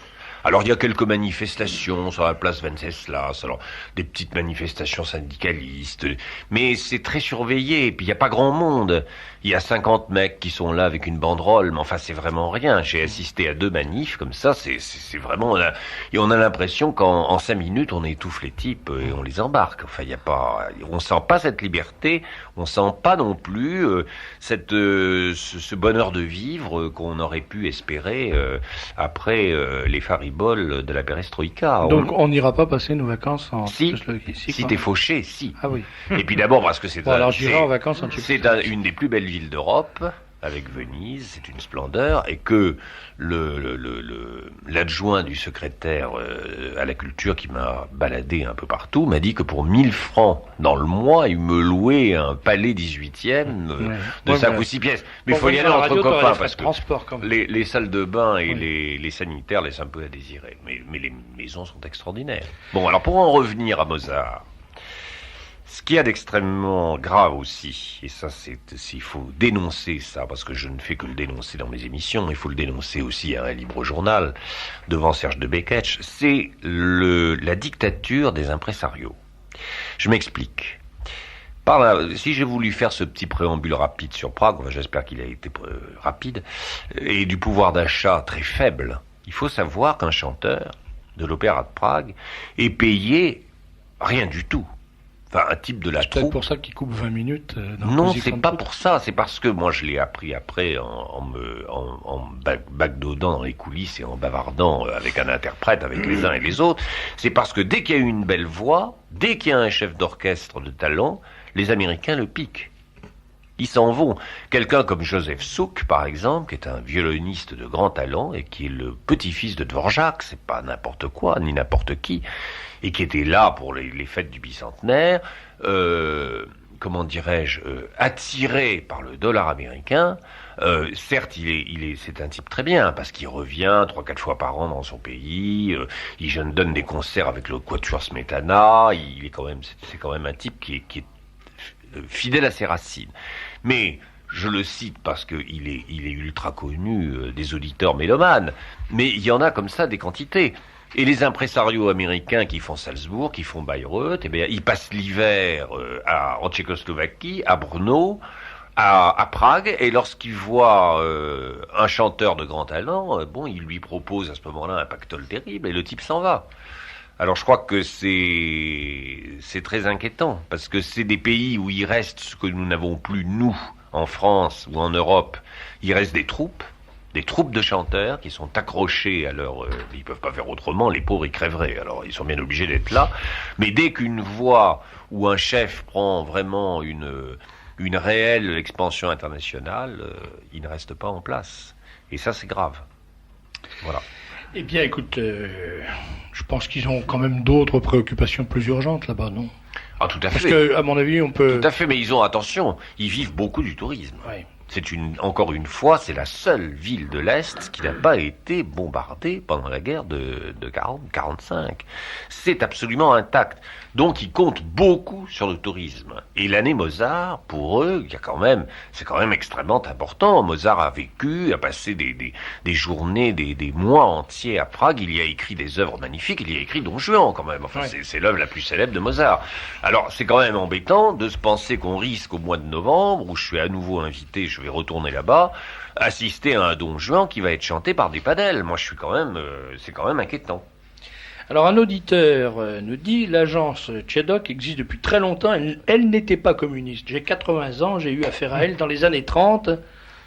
Alors il y a quelques manifestations sur la place Wenceslas, alors des petites manifestations syndicalistes, mais c'est très surveillé, et puis il n'y a pas grand monde. Il y a 50 mecs qui sont là avec une banderole, mais enfin c'est vraiment rien. J'ai assisté à 2 manifs comme ça, c'est vraiment... Et on a l'impression qu'en 5 minutes on étouffe les types et on les embarque. Enfin il y a pas... On sent pas cette liberté, on sent pas non plus ce bonheur de vivre qu'on aurait pu espérer après les fariboles de la perestroïka. Donc on n'ira pas passer nos vacances en Tchécoslovaquie. Si t'es fauché, si. Ah oui. Et puis d'abord parce que c'est alors j'irai en vacances en Tchécoslovaquie. C'est une des plus belles villes d'Europe, avec Venise, c'est une splendeur, et que l'adjoint du secrétaire à la culture qui m'a baladé un peu partout m'a dit que pour 1000 francs dans le mois, il me louait un palais 18e de 5 ou 6 pièces. Mais il faut y aller entre copains parce que les salles de bain et les sanitaires laissent un peu à désirer. Mais les maisons sont extraordinaires. Bon, alors pour en revenir à Mozart, ce qu'il y a d'extrêmement grave aussi, et ça il faut dénoncer ça, parce que je ne fais que le dénoncer dans mes émissions, il faut le dénoncer aussi à un libre journal, devant Serge de Beketch, c'est la dictature des impresarios. Je m'explique. Si j'ai voulu faire ce petit préambule rapide sur Prague, j'espère qu'il a été rapide, et du pouvoir d'achat très faible, il faut savoir qu'un chanteur de l'Opéra de Prague est payé rien du tout. Enfin, un type de la troupe. C'est peut-être pour ça qu'il coupe 20 minutes. Non, c'est pas pour ça. C'est parce que moi, je l'ai appris après en bagdodant dans les coulisses et en bavardant avec un interprète, avec les uns et les autres. C'est parce que dès qu'il y a une belle voix, dès qu'il y a un chef d'orchestre de talent, les Américains le piquent. Ils s'en vont. Quelqu'un comme Joseph Suk, par exemple, qui est un violoniste de grand talent et qui est le petit-fils de Dvorak, c'est pas n'importe quoi, ni n'importe qui, et qui était là pour les fêtes du bicentenaire, comment dirais-je, attiré par le dollar américain. Certes, c'est un type très bien, parce qu'il revient 3-4 fois par an dans son pays, il donne des concerts avec le Quatuor Smetana, c'est quand même un type qui est fidèle à ses racines. Mais je le cite parce qu'il est ultra connu des auditeurs mélomanes, mais il y en a comme ça des quantités. Et les impresarios américains qui font Salzbourg, qui font Bayreuth, eh bien, ils passent l'hiver en Tchécoslovaquie, à Brno, à Prague, et lorsqu'ils voient un chanteur de grand talent, ils lui proposent à ce moment-là un pactole terrible, et le type s'en va. Alors je crois que c'est très inquiétant, parce que c'est des pays où il reste ce que nous n'avons plus, nous, en France ou en Europe. Il reste des troupes de chanteurs qui sont accrochés à leur... ils peuvent pas faire autrement, les pauvres ils crèveraient, alors ils sont bien obligés d'être là. Mais dès qu'une voix ou un chef prend vraiment une réelle expansion internationale, il ne reste pas en place. Et ça c'est grave. Voilà. Eh bien, écoute, je pense qu'ils ont quand même d'autres préoccupations plus urgentes là-bas, non ? Ah, tout à fait. Parce que, à mon avis, on peut... Tout à fait, mais attention, ils vivent beaucoup du tourisme. Ouais. Encore une fois, c'est la seule ville de l'Est qui n'a pas été bombardée pendant la guerre de 40-45. C'est absolument intact. Donc, ils comptent beaucoup sur le tourisme. Et l'année Mozart, pour eux, c'est quand même extrêmement important. Mozart a passé des journées, des mois entiers à Prague. Il y a écrit des œuvres magnifiques. Il y a écrit Don Juan, quand même. Enfin, c'est l'œuvre la plus célèbre de Mozart. Alors, c'est quand même embêtant de se penser qu'on risque au mois de novembre, où je suis à nouveau invité, je vais retourner là-bas, assister à un Don Juan qui va être chanté par des padelles. Moi, c'est quand même inquiétant. Alors, un auditeur nous dit, l'agence Tchedoc existe depuis très longtemps, elle n'était pas communiste. J'ai 80 ans, j'ai eu affaire à elle dans les années 30.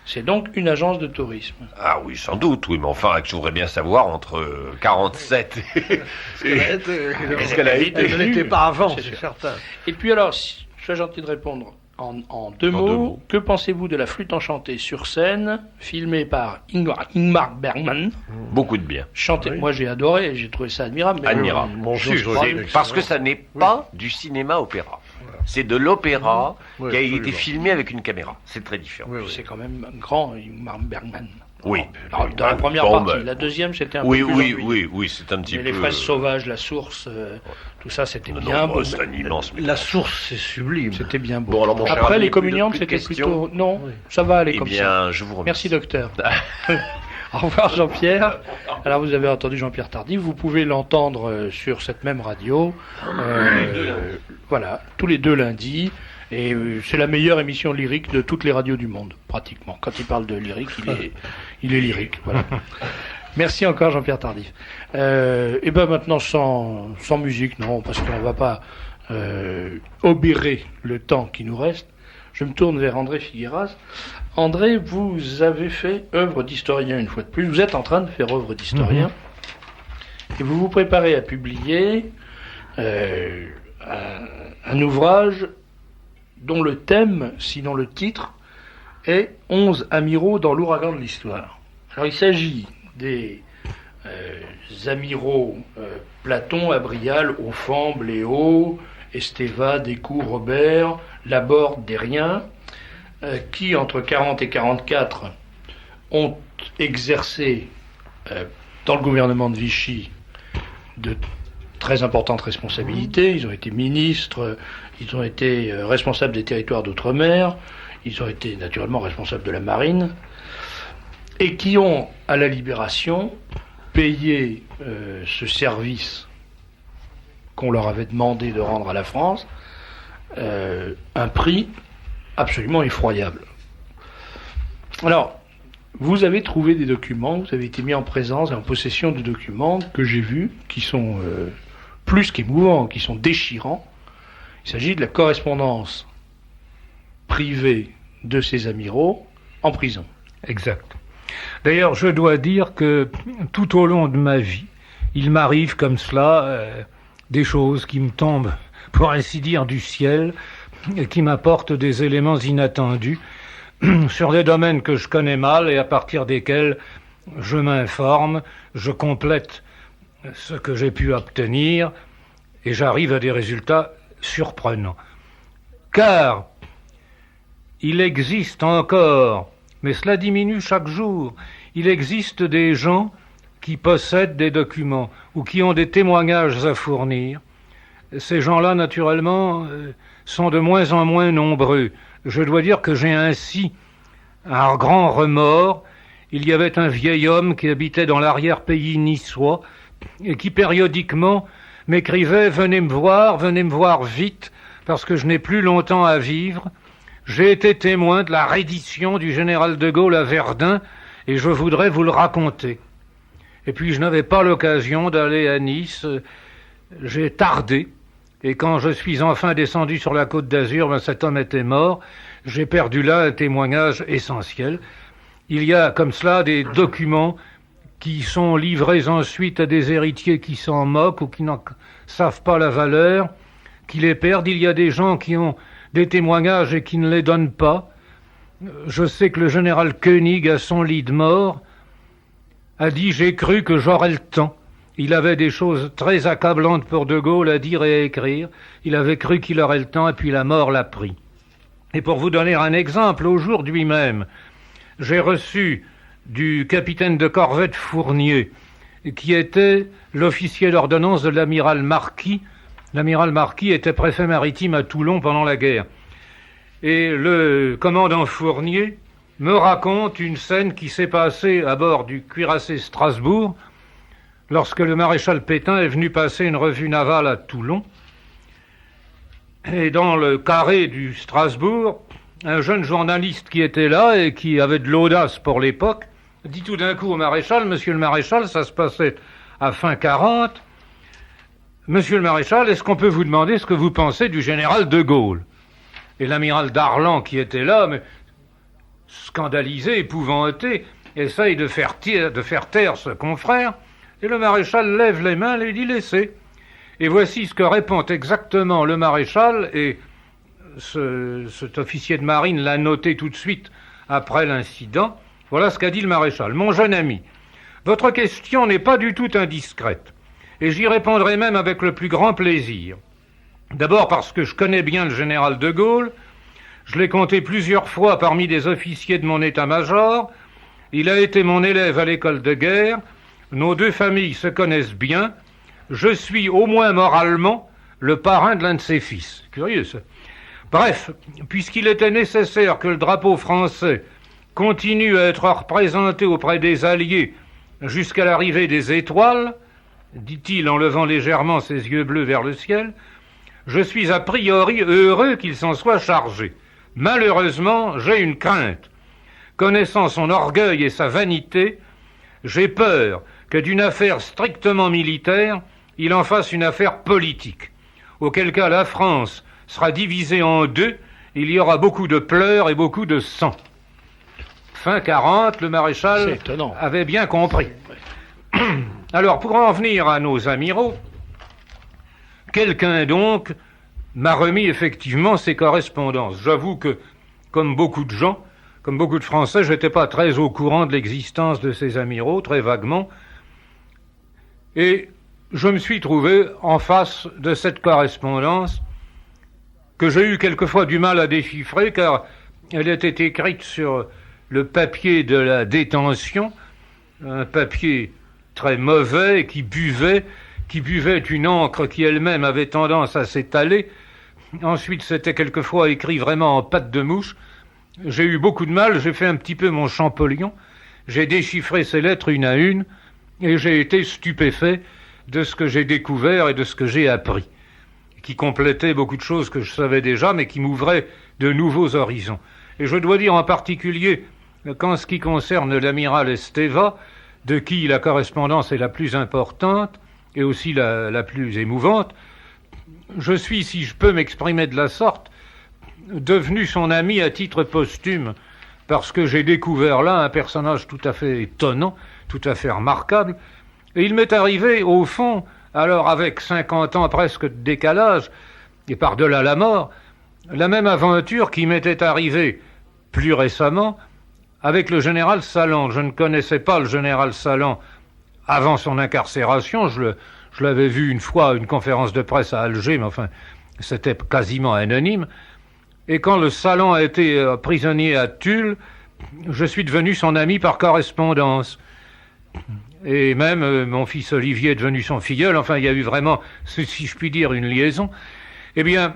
C'est donc une agence de tourisme. Ah oui, sans doute, oui, mais enfin, je voudrais bien savoir entre 47 et... Est-ce qu'elle a été? Elle n'était pas avant, c'est certain. Et puis alors, sois gentil de répondre en deux mots. Que pensez-vous de la flûte enchantée sur scène, filmée par Ingmar Bergman? Beaucoup de bien. Chanté. Oui. Moi j'ai adoré, j'ai trouvé ça admirable. Mais admirable. Parce que ça n'est pas du cinéma-opéra. C'est de l'opéra qui a été filmé avec une caméra. C'est très différent. Oui. C'est quand même un grand Ingmar Bergman. Oui. Alors, dans la première partie, la deuxième c'était un peu plus ennuyeux. Oui, c'est un petit peu... les fraises sauvages, la source, tout ça c'était bien beau. C'est un immense... La source c'est sublime. C'était bien beau. Bon, alors, mon après les communiantes c'était plutôt... Non, ça va aller comme ça. Eh bien, je vous remercie. Merci docteur. Au revoir Jean-Pierre. Alors vous avez entendu Jean-Pierre Tardif, vous pouvez l'entendre sur cette même radio, voilà, tous les 2 lundis, et c'est la meilleure émission lyrique de toutes les radios du monde, pratiquement. Quand il parle de lyrique, il est lyrique, voilà. Merci encore Jean-Pierre Tardif. Et ben maintenant sans musique, non, parce qu'on va pas obérer le temps qui nous reste. Je me tourne vers André Figueras. André, vous avez fait œuvre d'historien une fois de plus. Vous êtes en train de faire œuvre d'historien. Et vous vous préparez à publier un ouvrage dont le thème, sinon le titre, est 11 amiraux dans l'ouragan de l'histoire. Alors il s'agit des amiraux Platon, Abrial, Ophant, Bléau, Estéva, Descoux, Robert, Laborde, Dérien, qui entre 40 et 44 ont exercé dans le gouvernement de Vichy de très importantes responsabilités. Ils ont été ministres, ils ont été responsables des territoires d'outre-mer, ils ont été naturellement responsables de la marine, et qui ont, à la Libération, payé ce service qu'on leur avait demandé de rendre à la France, un prix absolument effroyable. Alors, vous avez trouvé des documents, vous avez été mis en présence et en possession de documents que j'ai vus, qui sont plus qu'émouvants, qui sont déchirants. Il s'agit de la correspondance privée de ces amiraux en prison. Exact. D'ailleurs, je dois dire que tout au long de ma vie, il m'arrive comme cela des choses qui me tombent, pour ainsi dire, du ciel, et qui m'apportent des éléments inattendus sur des domaines que je connais mal et à partir desquels je m'informe, je complète ce que j'ai pu obtenir et j'arrive à des résultats surprenants. Car il existe encore, mais cela diminue chaque jour, il existe des gens qui possèdent des documents ou qui ont des témoignages à fournir. Ces gens-là, naturellement, sont de moins en moins nombreux. Je dois dire que j'ai ainsi un grand remords. Il y avait un vieil homme qui habitait dans l'arrière-pays niçois et qui périodiquement m'écrivait « Venez me voir vite, parce que je n'ai plus longtemps à vivre. J'ai été témoin de la reddition du général de Gaulle à Verdun et je voudrais vous le raconter. » Et puis je n'avais pas l'occasion d'aller à Nice. J'ai tardé. Et quand je suis enfin descendu sur la Côte d'Azur, cet homme était mort. J'ai perdu là un témoignage essentiel. Il y a comme cela des documents qui sont livrés ensuite à des héritiers qui s'en moquent ou qui n'en savent pas la valeur, qui les perdent. Il y a des gens qui ont des témoignages et qui ne les donnent pas. Je sais que le général Koenig, à son lit de mort, a dit « J'ai cru que j'aurais le temps ». Il avait des choses très accablantes pour De Gaulle à dire et à écrire. Il avait cru qu'il aurait le temps et puis la mort l'a pris. Et pour vous donner un exemple, aujourd'hui même, j'ai reçu du capitaine de corvette Fournier, qui était l'officier d'ordonnance de l'amiral Marquis. L'amiral Marquis était préfet maritime à Toulon pendant la guerre. Et le commandant Fournier me raconte une scène qui s'est passée à bord du cuirassé Strasbourg, lorsque le maréchal Pétain est venu passer une revue navale à Toulon. Et dans le carré du Strasbourg, un jeune journaliste qui était là et qui avait de l'audace pour l'époque, dit tout d'un coup au maréchal « Monsieur le maréchal, ça se passait à fin 40. Monsieur le maréchal, est-ce qu'on peut vous demander ce que vous pensez du général de Gaulle ?» Et l'amiral Darlan, qui était là, mais scandalisé, épouvanté, essaye de faire taire ce confrère, et le maréchal lève les mains et lui dit « Laissez ». Et voici ce que répond exactement le maréchal, et cet officier de marine l'a noté tout de suite après l'incident. Voilà ce qu'a dit le maréchal. « Mon jeune ami, votre question n'est pas du tout indiscrète, et j'y répondrai même avec le plus grand plaisir. D'abord parce que je connais bien le général de Gaulle, je l'ai compté plusieurs fois parmi des officiers de mon état-major, il a été mon élève à l'école de guerre, nos deux familles se connaissent bien, je suis au moins moralement le parrain de l'un de ses fils. » Curieux ça. Bref, puisqu'il était nécessaire que le drapeau français continue à être représenté auprès des Alliés jusqu'à l'arrivée des étoiles, dit-il en levant légèrement ses yeux bleus vers le ciel, je suis a priori heureux qu'il s'en soit chargé. Malheureusement, j'ai une crainte. Connaissant son orgueil et sa vanité, j'ai peur que d'une affaire strictement militaire, il en fasse une affaire politique, auquel cas la France sera divisée en deux, il y aura beaucoup de pleurs et beaucoup de sang. Fin 40, le maréchal avait bien compris. Alors, pour en venir à nos amiraux, quelqu'un donc m'a remis effectivement ces correspondances. J'avoue que, comme beaucoup de gens, comme beaucoup de Français, je n'étais pas très au courant de l'existence de ces amiraux, très vaguement, et je me suis trouvé en face de cette correspondance que j'ai eu quelquefois du mal à déchiffrer, car elle était écrite sur le papier de la détention, un papier très mauvais qui buvait une encre qui elle-même avait tendance à s'étaler. Ensuite, c'était quelquefois écrit vraiment en pâte de mouche. J'ai eu beaucoup de mal, j'ai fait un petit peu mon Champollion, j'ai déchiffré ces lettres une à une, et j'ai été stupéfait de ce que j'ai découvert et de ce que j'ai appris, qui complétait beaucoup de choses que je savais déjà, mais qui m'ouvraient de nouveaux horizons. Et je dois dire en particulier qu'en ce qui concerne l'amiral Esteva, de qui la correspondance est la plus importante et aussi la plus émouvante, je suis, si je peux m'exprimer de la sorte, devenu son ami à titre posthume, parce que j'ai découvert là un personnage tout à fait étonnant, tout à fait remarquable, et il m'est arrivé, au fond, alors avec 50 ans presque de décalage, et par-delà la mort, la même aventure qui m'était arrivée plus récemment avec le général Salan. Je ne connaissais pas le général Salan avant son incarcération, je l'avais vu une fois à une conférence de presse à Alger, mais enfin, c'était quasiment anonyme. Et quand le Salan a été prisonnier à Tulle, je suis devenu son ami par correspondance. Et même mon fils Olivier est devenu son filleul. Enfin, il y a eu vraiment, si je puis dire, une liaison. Eh bien,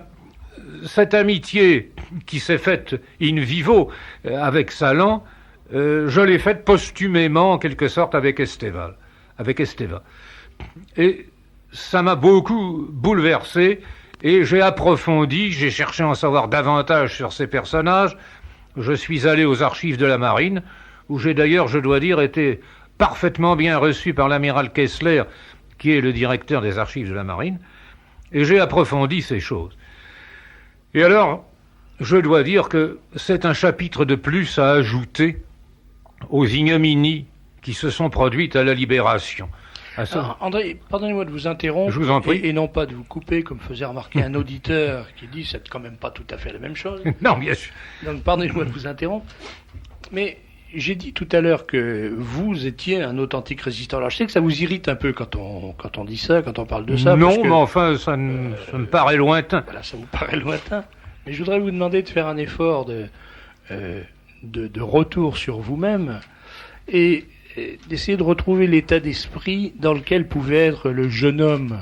cette amitié qui s'est faite in vivo avec Salan, je l'ai faite posthumément, en quelque sorte, avec Esteva. Et ça m'a beaucoup bouleversé. Et j'ai approfondi, j'ai cherché à en savoir davantage sur ces personnages. Je suis allé aux archives de la Marine, où j'ai d'ailleurs, je dois dire, été parfaitement bien reçu par l'amiral Kessler, qui est le directeur des archives de la Marine, et j'ai approfondi ces choses. Et alors, je dois dire que c'est un chapitre de plus à ajouter aux ignominies qui se sont produites à la Libération. Alors, André, pardonnez-moi de vous interrompre. Je vous en prie. Et non pas de vous couper, comme faisait remarquer un auditeur qui dit c'est quand même pas tout à fait la même chose. Non, bien sûr. Donc pardonnez-moi de vous interrompre. Mais j'ai dit tout à l'heure que vous étiez un authentique résistant. Alors je sais que ça vous irrite un peu quand on dit ça, quand on parle de ça. Non, parce que, mais enfin, ça me paraît lointain. Voilà, ça vous paraît lointain. Mais je voudrais vous demander de faire un effort de retour sur vous-même et d'essayer de retrouver l'état d'esprit dans lequel pouvait être le jeune homme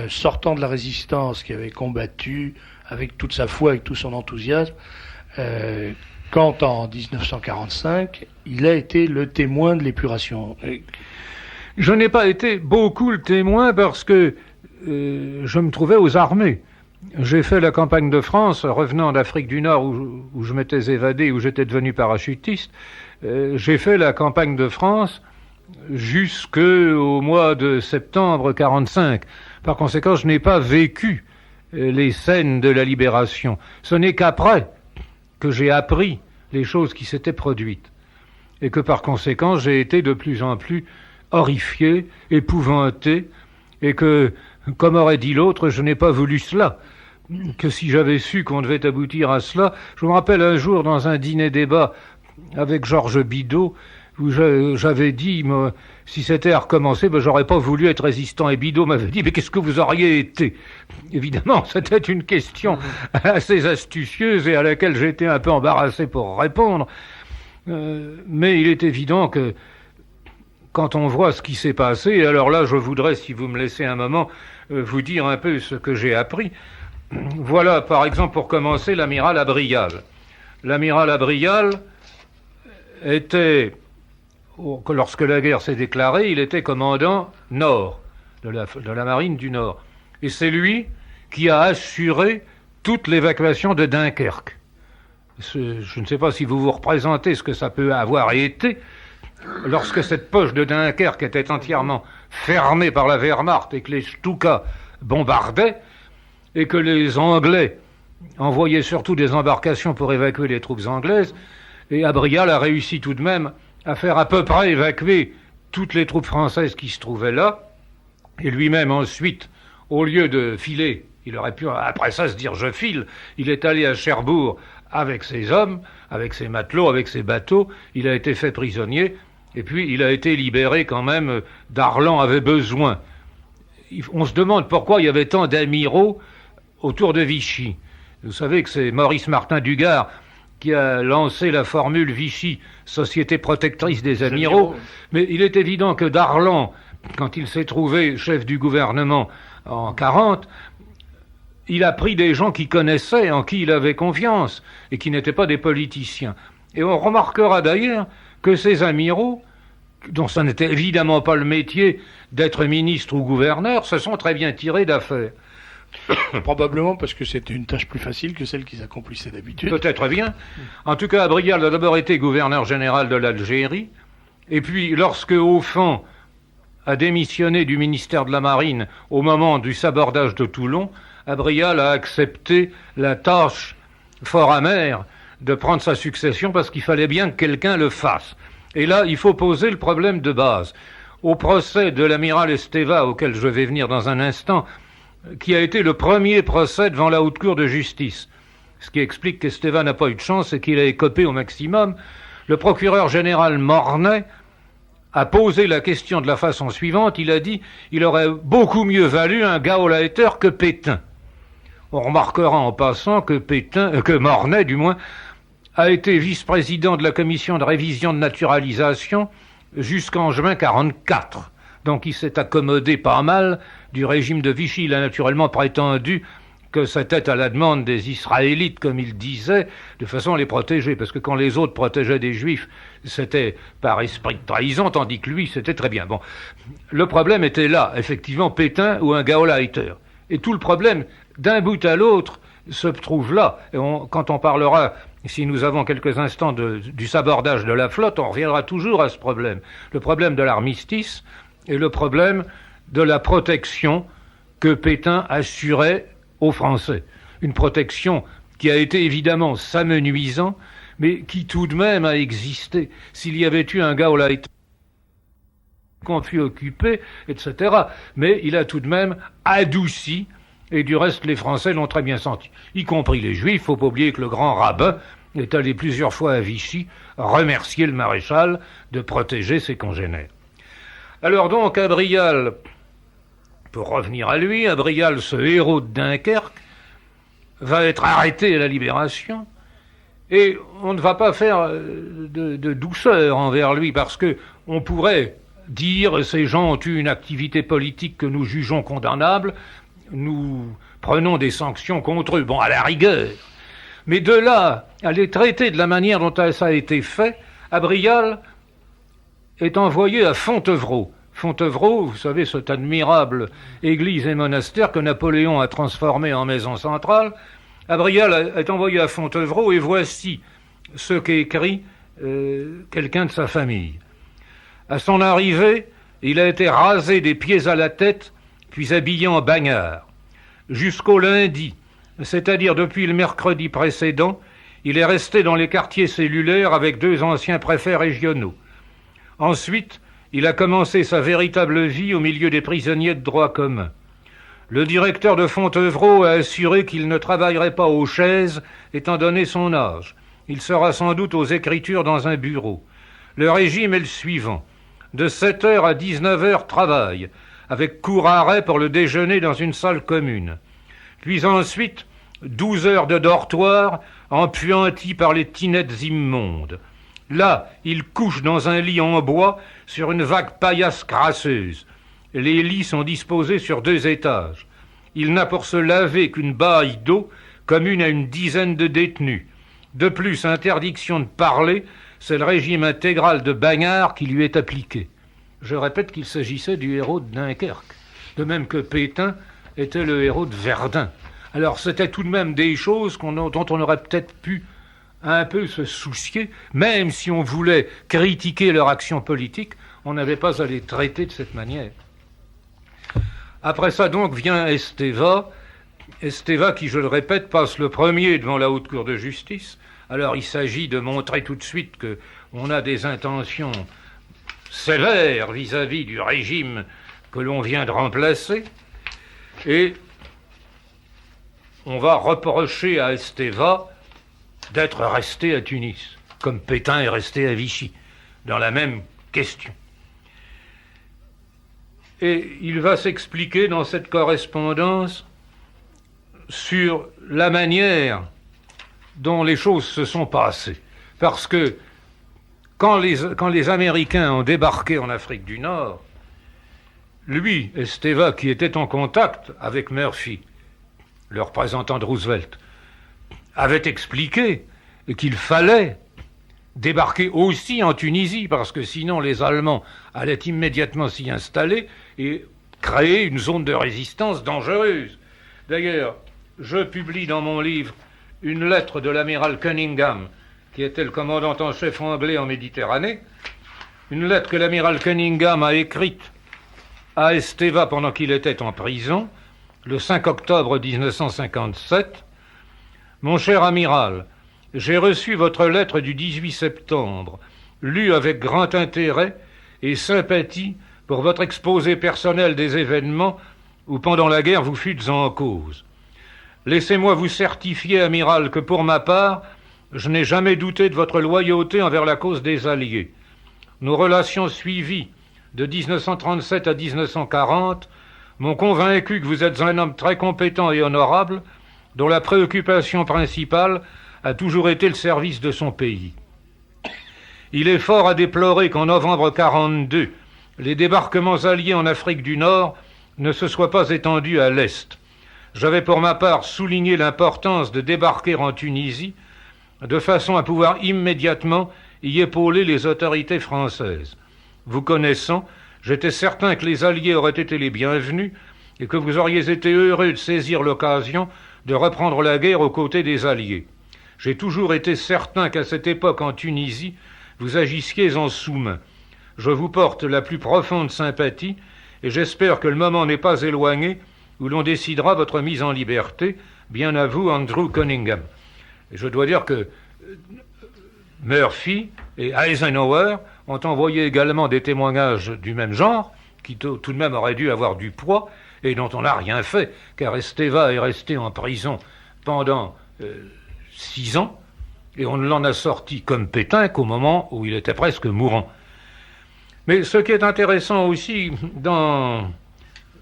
sortant de la résistance, qui avait combattu avec toute sa foi, avec tout son enthousiasme, quand en 1945, il a été le témoin de l'épuration. Je n'ai pas été beaucoup le témoin parce que je me trouvais aux armées. J'ai fait la campagne de France, revenant d'Afrique du Nord où je m'étais évadé, où j'étais devenu parachutiste. J'ai fait la campagne de France jusqu'au mois de septembre 45. Par conséquent, je n'ai pas vécu les scènes de la Libération. Ce n'est qu'après que j'ai appris les choses qui s'étaient produites. Et que par conséquent, j'ai été de plus en plus horrifié, épouvanté, et que, comme aurait dit l'autre, je n'ai pas voulu cela. Que si j'avais su qu'on devait aboutir à cela... Je me rappelle un jour, dans un dîner-débat avec Georges Bidault, où j'avais dit, si c'était à recommencer, j'aurais pas voulu être résistant. Et Bidault m'avait dit, mais qu'est-ce que vous auriez été? Évidemment, c'était une question assez astucieuse et à laquelle j'étais un peu embarrassé pour répondre. Mais il est évident que quand on voit ce qui s'est passé, alors là, je voudrais, si vous me laissez un moment, vous dire un peu ce que j'ai appris. Voilà, par exemple, pour commencer, l'amiral Abrial. L'amiral Abrial lorsque la guerre s'est déclarée, il était commandant Nord, de la marine du Nord. Et c'est lui qui a assuré toute l'évacuation de Dunkerque. Je ne sais pas si vous vous représentez ce que ça peut avoir été lorsque cette poche de Dunkerque était entièrement fermée par la Wehrmacht et que les Stukas bombardaient et que les Anglais envoyaient surtout des embarcations pour évacuer les troupes anglaises. Et Abrial a réussi tout de même à faire à peu près évacuer toutes les troupes françaises qui se trouvaient là. Et lui-même ensuite, au lieu de filer, il aurait pu après ça se dire je file, il est allé à Cherbourg avec ses hommes, avec ses matelots, avec ses bateaux, il a été fait prisonnier, et puis il a été libéré quand même, Darlan avait besoin. On se demande pourquoi il y avait tant d'amiraux autour de Vichy. Vous savez que c'est Maurice Martin Dugard qui a lancé la formule Vichy, Société protectrice des amiraux, mais il est évident que Darlan, quand il s'est trouvé chef du gouvernement en 40, il a pris des gens qu'il connaissait, en qui il avait confiance, et qui n'étaient pas des politiciens. Et on remarquera d'ailleurs que ces amiraux, dont ça n'était évidemment pas le métier d'être ministre ou gouverneur, se sont très bien tirés d'affaire. Probablement parce que c'était une tâche plus facile que celle qu'ils accomplissaient d'habitude. Peut-être bien. En tout cas, Abrial a d'abord été gouverneur général de l'Algérie, et puis lorsque Auffand a démissionné du ministère de la Marine au moment du sabordage de Toulon, Abrial a accepté la tâche fort amère de prendre sa succession parce qu'il fallait bien que quelqu'un le fasse. Et là, il faut poser le problème de base. Au procès de l'amiral Esteva, auquel je vais venir dans un instant, qui a été le premier procès devant la Haute Cour de justice, ce qui explique qu'Esteva n'a pas eu de chance et qu'il a écopé au maximum, le procureur général Mornay a posé la question de la façon suivante. Il a dit il aurait beaucoup mieux valu un Gauleiter que Pétain. On remarquera en passant que Mornay, du moins, a été vice-président de la commission de révision de naturalisation jusqu'en juin 1944. Donc il s'est accommodé pas mal du régime de Vichy. Il a naturellement prétendu que c'était à la demande des Israélites, comme il disait, de façon à les protéger, parce que quand les autres protégeaient des Juifs, c'était par esprit de trahison, tandis que lui, c'était très bien. Bon, le problème était là, effectivement, Pétain ou un Gauleiter. Et tout le problème, d'un bout à l'autre, se trouve là. Et quand on parlera, si nous avons quelques instants du sabordage de la flotte, on reviendra toujours à ce problème. Le problème de l'armistice et le problème de la protection que Pétain assurait aux Français. Une protection qui a été évidemment s'amenuisant, mais qui tout de même a existé. S'il y avait eu un Gauleiter qu'on fut occupé, etc. Mais il a tout de même adouci, et du reste les Français l'ont très bien senti, y compris les Juifs. Faut pas oublier que le grand rabbin est allé plusieurs fois à Vichy remercier le maréchal de protéger ses congénères. Alors donc, Abrial, pour revenir à lui, Abrial, ce héros de Dunkerque, va être arrêté à la Libération, et on ne va pas faire de douceur envers lui, parce que on pourrait dire ces gens ont eu une activité politique que nous jugeons condamnable, nous prenons des sanctions contre eux, bon, à la rigueur. Mais de là à les traiter de la manière dont ça a été fait, Abrial est envoyé à Fontevraud. Fontevraud, vous savez, cette admirable église et monastère que Napoléon a transformé en maison centrale. Abrial est envoyé à Fontevraud, et voici ce qu'écrit quelqu'un de sa famille. À son arrivée, il a été rasé des pieds à la tête, puis habillé en bagnard. Jusqu'au lundi, c'est-à-dire depuis le mercredi précédent, il est resté dans les quartiers cellulaires avec 2 anciens préfets régionaux. Ensuite, il a commencé sa véritable vie au milieu des prisonniers de droit commun. Le directeur de Fontevraud a assuré qu'il ne travaillerait pas aux chaises, étant donné son âge. Il sera sans doute aux écritures dans un bureau. Le régime est le suivant. De 7h à 19h, travail, avec court arrêt pour le déjeuner dans une salle commune. Puis ensuite, 12 heures de dortoir, empuantis par les tinettes immondes. Là, il couche dans un lit en bois sur une vague paillasse crasseuse. Les lits sont disposés sur 2 étages. Il n'a pour se laver qu'une baille d'eau commune à une dizaine de détenus. De plus, interdiction de parler, c'est le régime intégral de bagnards qui lui est appliqué. Je répète qu'il s'agissait du héros de Dunkerque, de même que Pétain était le héros de Verdun. Alors c'était tout de même des choses dont on aurait peut-être pu un peu se soucier, même si on voulait critiquer leur action politique, on n'avait pas à les traiter de cette manière. Après ça donc vient Esteva qui, je le répète, passe le premier devant la Haute Cour de justice. Alors il s'agit de montrer tout de suite qu'on a des intentions sévères vis-à-vis du régime que l'on vient de remplacer, et on va reprocher à Esteva d'être resté à Tunis, comme Pétain est resté à Vichy, dans la même question. Et il va s'expliquer dans cette correspondance sur la manière dont les choses se sont passées. Parce que quand les Américains ont débarqué en Afrique du Nord, lui, Esteva, qui était en contact avec Murphy, le représentant de Roosevelt, avait expliqué qu'il fallait débarquer aussi en Tunisie, parce que sinon les Allemands allaient immédiatement s'y installer et créer une zone de résistance dangereuse. D'ailleurs, je publie dans mon livre une lettre de l'amiral Cunningham, qui était le commandant en chef anglais en Méditerranée, une lettre que l'amiral Cunningham a écrite à Esteva pendant qu'il était en prison, le 5 octobre 1957. Mon cher amiral, j'ai reçu votre lettre du 18 septembre, lue avec grand intérêt et sympathie pour votre exposé personnel des événements où pendant la guerre vous fûtes en cause. Laissez-moi vous certifier, amiral, que pour ma part, je n'ai jamais douté de votre loyauté envers la cause des Alliés. Nos relations suivies de 1937 à 1940 m'ont convaincu que vous êtes un homme très compétent et honorable, dont la préoccupation principale a toujours été le service de son pays. Il est fort à déplorer qu'en novembre 1942, les débarquements alliés en Afrique du Nord ne se soient pas étendus à l'Est. J'avais pour ma part souligné l'importance de débarquer en Tunisie de façon à pouvoir immédiatement y épauler les autorités françaises. Vous connaissant, j'étais certain que les Alliés auraient été les bienvenus et que vous auriez été heureux de saisir l'occasion de reprendre la guerre aux côtés des Alliés. J'ai toujours été certain qu'à cette époque en Tunisie, vous agissiez en sous-main. Je vous porte la plus profonde sympathie et j'espère que le moment n'est pas éloigné où l'on décidera votre mise en liberté. Bien à vous, Andrew Cunningham. Et je dois dire que Murphy et Eisenhower ont envoyé également des témoignages du même genre, qui tout de même auraient dû avoir du poids, et dont on n'a rien fait, car Esteva est resté en prison pendant 6 ans, et on ne l'en a sorti comme Pétain qu'au moment où il était presque mourant. Mais ce qui est intéressant aussi dans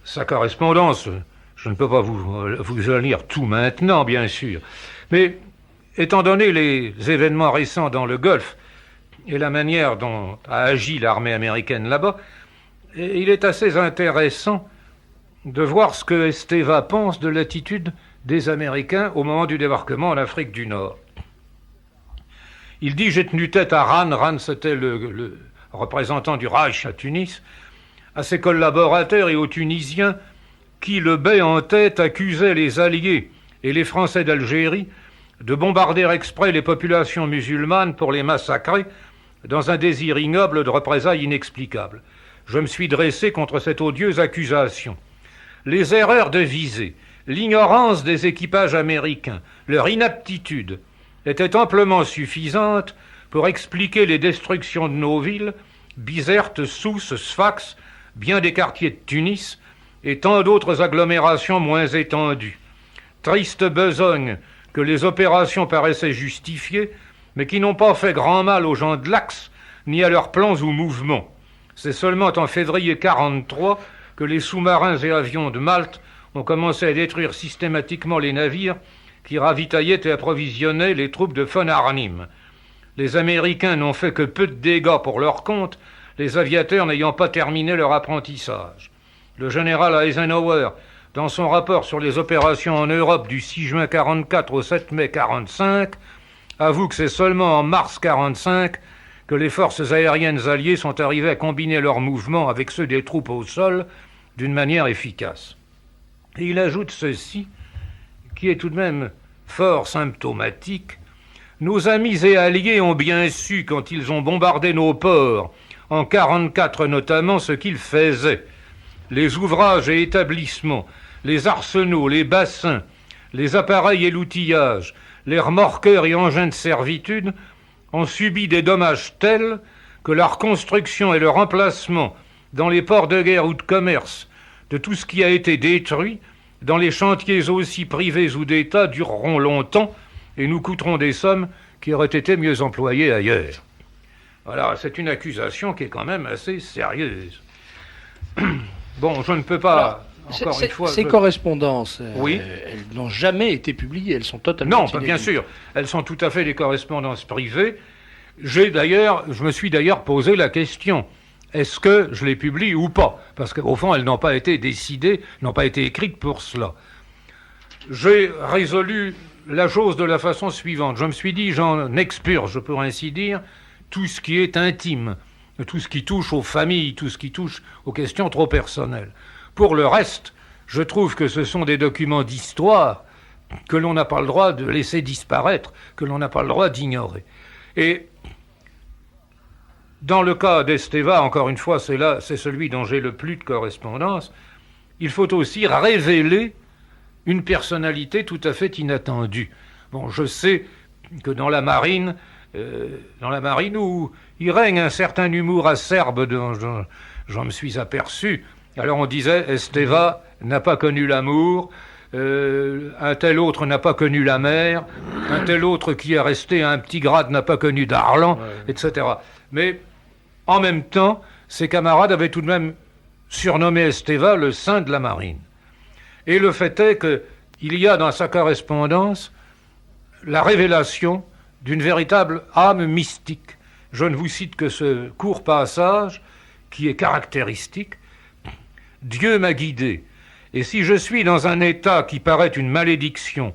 sa correspondance, je ne peux pas vous en lire tout maintenant, bien sûr, mais étant donné les événements récents dans le Golfe et la manière dont a agi l'armée américaine là-bas, il est assez intéressant de voir ce que Esteva pense de l'attitude des Américains au moment du débarquement en Afrique du Nord. Il dit « J'ai tenu tête à Rann », Rann c'était le représentant du Reich à Tunis, à ses collaborateurs et aux Tunisiens qui, le bec en tête, accusaient les Alliés et les Français d'Algérie de bombarder exprès les populations musulmanes pour les massacrer dans un désir ignoble de représailles inexplicables. Je me suis dressé contre cette odieuse accusation. Les erreurs de visée, l'ignorance des équipages américains, leur inaptitude étaient amplement suffisantes pour expliquer les destructions de nos villes, Bizerte, Sousse, Sfax, bien des quartiers de Tunis et tant d'autres agglomérations moins étendues. Triste besogne que les opérations paraissaient justifiées, mais qui n'ont pas fait grand mal aux gens de l'Axe, ni à leurs plans ou mouvements. C'est seulement en février 1943 que les sous-marins et avions de Malte ont commencé à détruire systématiquement les navires qui ravitaillaient et approvisionnaient les troupes de von Arnim. Les Américains n'ont fait que peu de dégâts pour leur compte, les aviateurs n'ayant pas terminé leur apprentissage. Le général Eisenhower, dans son rapport sur les opérations en Europe du 6 juin 1944 au 7 mai 1945, avoue que c'est seulement en mars 1945 que les forces aériennes alliées sont arrivées à combiner leurs mouvements avec ceux des troupes au sol d'une manière efficace. Et il ajoute ceci, qui est tout de même fort symptomatique. Nos amis et alliés ont bien su, quand ils ont bombardé nos ports, en 1944 notamment, ce qu'ils faisaient. Les ouvrages et établissements, les arsenaux, les bassins, les appareils et l'outillage, les remorqueurs et engins de servitude ont subi des dommages tels que la reconstruction et le remplacement dans les ports de guerre ou de commerce de tout ce qui a été détruit, dans les chantiers aussi privés ou d'État, dureront longtemps et nous coûteront des sommes qui auraient été mieux employées ailleurs. Voilà, c'est une accusation qui est quand même assez sérieuse. Bon, je ne peux pas... Encore une fois, ces correspondances, oui. Elles n'ont jamais été publiées, elles sont totalement... Non, bien sûr, elles sont tout à fait des correspondances privées. Je me suis d'ailleurs posé la question, est-ce que je les publie ou pas? Parce qu'au fond, elles n'ont pas été décidées, n'ont pas été écrites pour cela. J'ai résolu la chose de la façon suivante. Je me suis dit, j'en expurge, pour ainsi dire, tout ce qui est intime, tout ce qui touche aux familles, tout ce qui touche aux questions trop personnelles. Pour le reste, je trouve que ce sont des documents d'histoire que l'on n'a pas le droit de laisser disparaître, que l'on n'a pas le droit d'ignorer. Et dans le cas d'Esteva, encore une fois, c'est celui dont j'ai le plus de correspondance, il faut aussi révéler une personnalité tout à fait inattendue. Bon, je sais que dans la marine où il règne un certain humour acerbe dont j'en me suis aperçu. Alors on disait, Esteva n'a pas connu l'amour, un tel autre n'a pas connu la mer, un tel autre qui est resté à un petit grade n'a pas connu Darlan, etc. Mais en même temps, ses camarades avaient tout de même surnommé Esteva le saint de la marine. Et le fait est qu'il y a dans sa correspondance la révélation d'une véritable âme mystique. Je ne vous cite que ce court passage qui est caractéristique. « Dieu m'a guidé, et si je suis dans un état qui paraît une malédiction,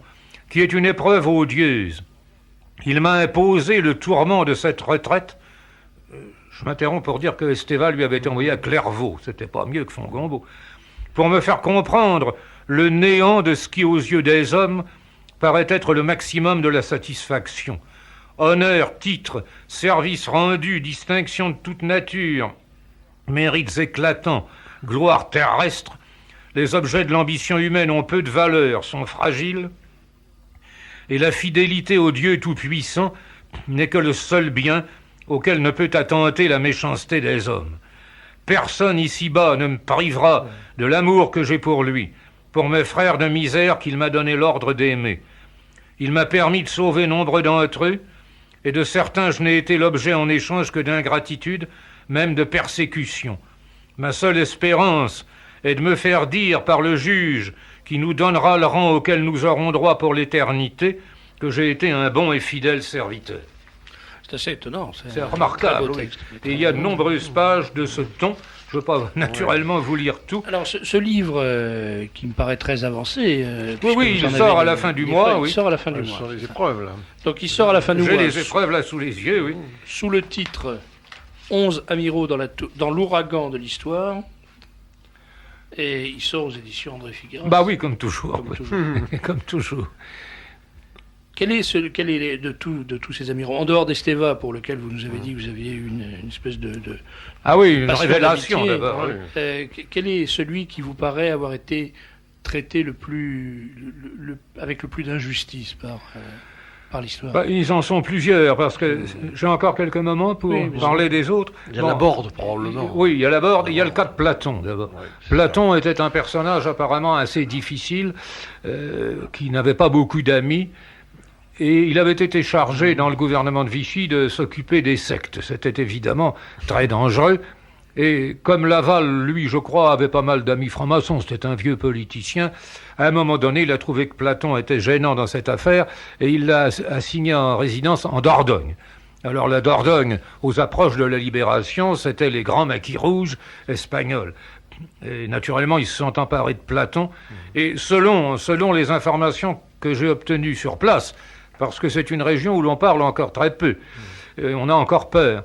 qui est une épreuve odieuse, il m'a imposé le tourment de cette retraite. » Je m'interromps pour dire que Esteva lui avait envoyé à Clairvaux, c'était pas mieux que Fongombault, pour me faire comprendre le néant de ce qui, aux yeux des hommes, paraît être le maximum de la satisfaction. Honneur, titre, service rendu, distinction de toute nature, mérites éclatants, gloire terrestre, les objets de l'ambition humaine ont peu de valeur, sont fragiles, et la fidélité au Dieu tout-puissant n'est que le seul bien auquel ne peut attenter la méchanceté des hommes. Personne ici-bas ne me privera de l'amour que j'ai pour lui, pour mes frères de misère qu'il m'a donné l'ordre d'aimer. Il m'a permis de sauver nombre d'entre eux, et de certains je n'ai été l'objet en échange que d'ingratitude, même de persécution. Ma seule espérance est de me faire dire par le juge qui nous donnera le rang auquel nous aurons droit pour l'éternité que j'ai été un bon et fidèle serviteur. C'est assez étonnant. C'est remarquable. Oui. Et il y a de nombreuses pages de ce ton. Je ne veux pas naturellement vous lire tout. Alors, ce livre qui me paraît très avancé... oui, il sort à la fin du mois. Il sort à la fin du mois. Sur les épreuves, là. Donc, il sort à la fin du mois. J'ai les épreuves là sous les yeux, oui. Sous le titre 11 amiraux dans l'ouragan de l'histoire. Et il sort aux éditions André Figueras. Bah oui, comme toujours. Comme toujours. Comme toujours. Quel est de tous ces amiraux, en dehors d'Esteva, pour lequel vous nous avez dit que vous aviez une espèce de ah oui, une passion révélation d'amitié, d'abord. Quel est celui qui vous paraît avoir été traité avec le plus d'injustice par l'histoire? Bah, ils en sont plusieurs, parce que j'ai encore quelques moments pour parler des autres. Il y a la Borde, probablement. Oui, il y a la Borde, il y a le cas de Platon, d'abord. Platon était un personnage apparemment assez difficile, qui n'avait pas beaucoup d'amis, et il avait été chargé dans le gouvernement de Vichy de s'occuper des sectes. C'était évidemment très dangereux. Et comme Laval, lui, je crois, avait pas mal d'amis francs-maçons, c'était un vieux politicien, à un moment donné, il a trouvé que Platon était gênant dans cette affaire et il l'a assigné en résidence en Dordogne. Alors la Dordogne, aux approches de la Libération, c'était les grands maquis rouges espagnols. Et naturellement, ils se sont emparés de Platon. Et selon les informations que j'ai obtenues sur place, parce que c'est une région où l'on parle encore très peu, on a encore peur,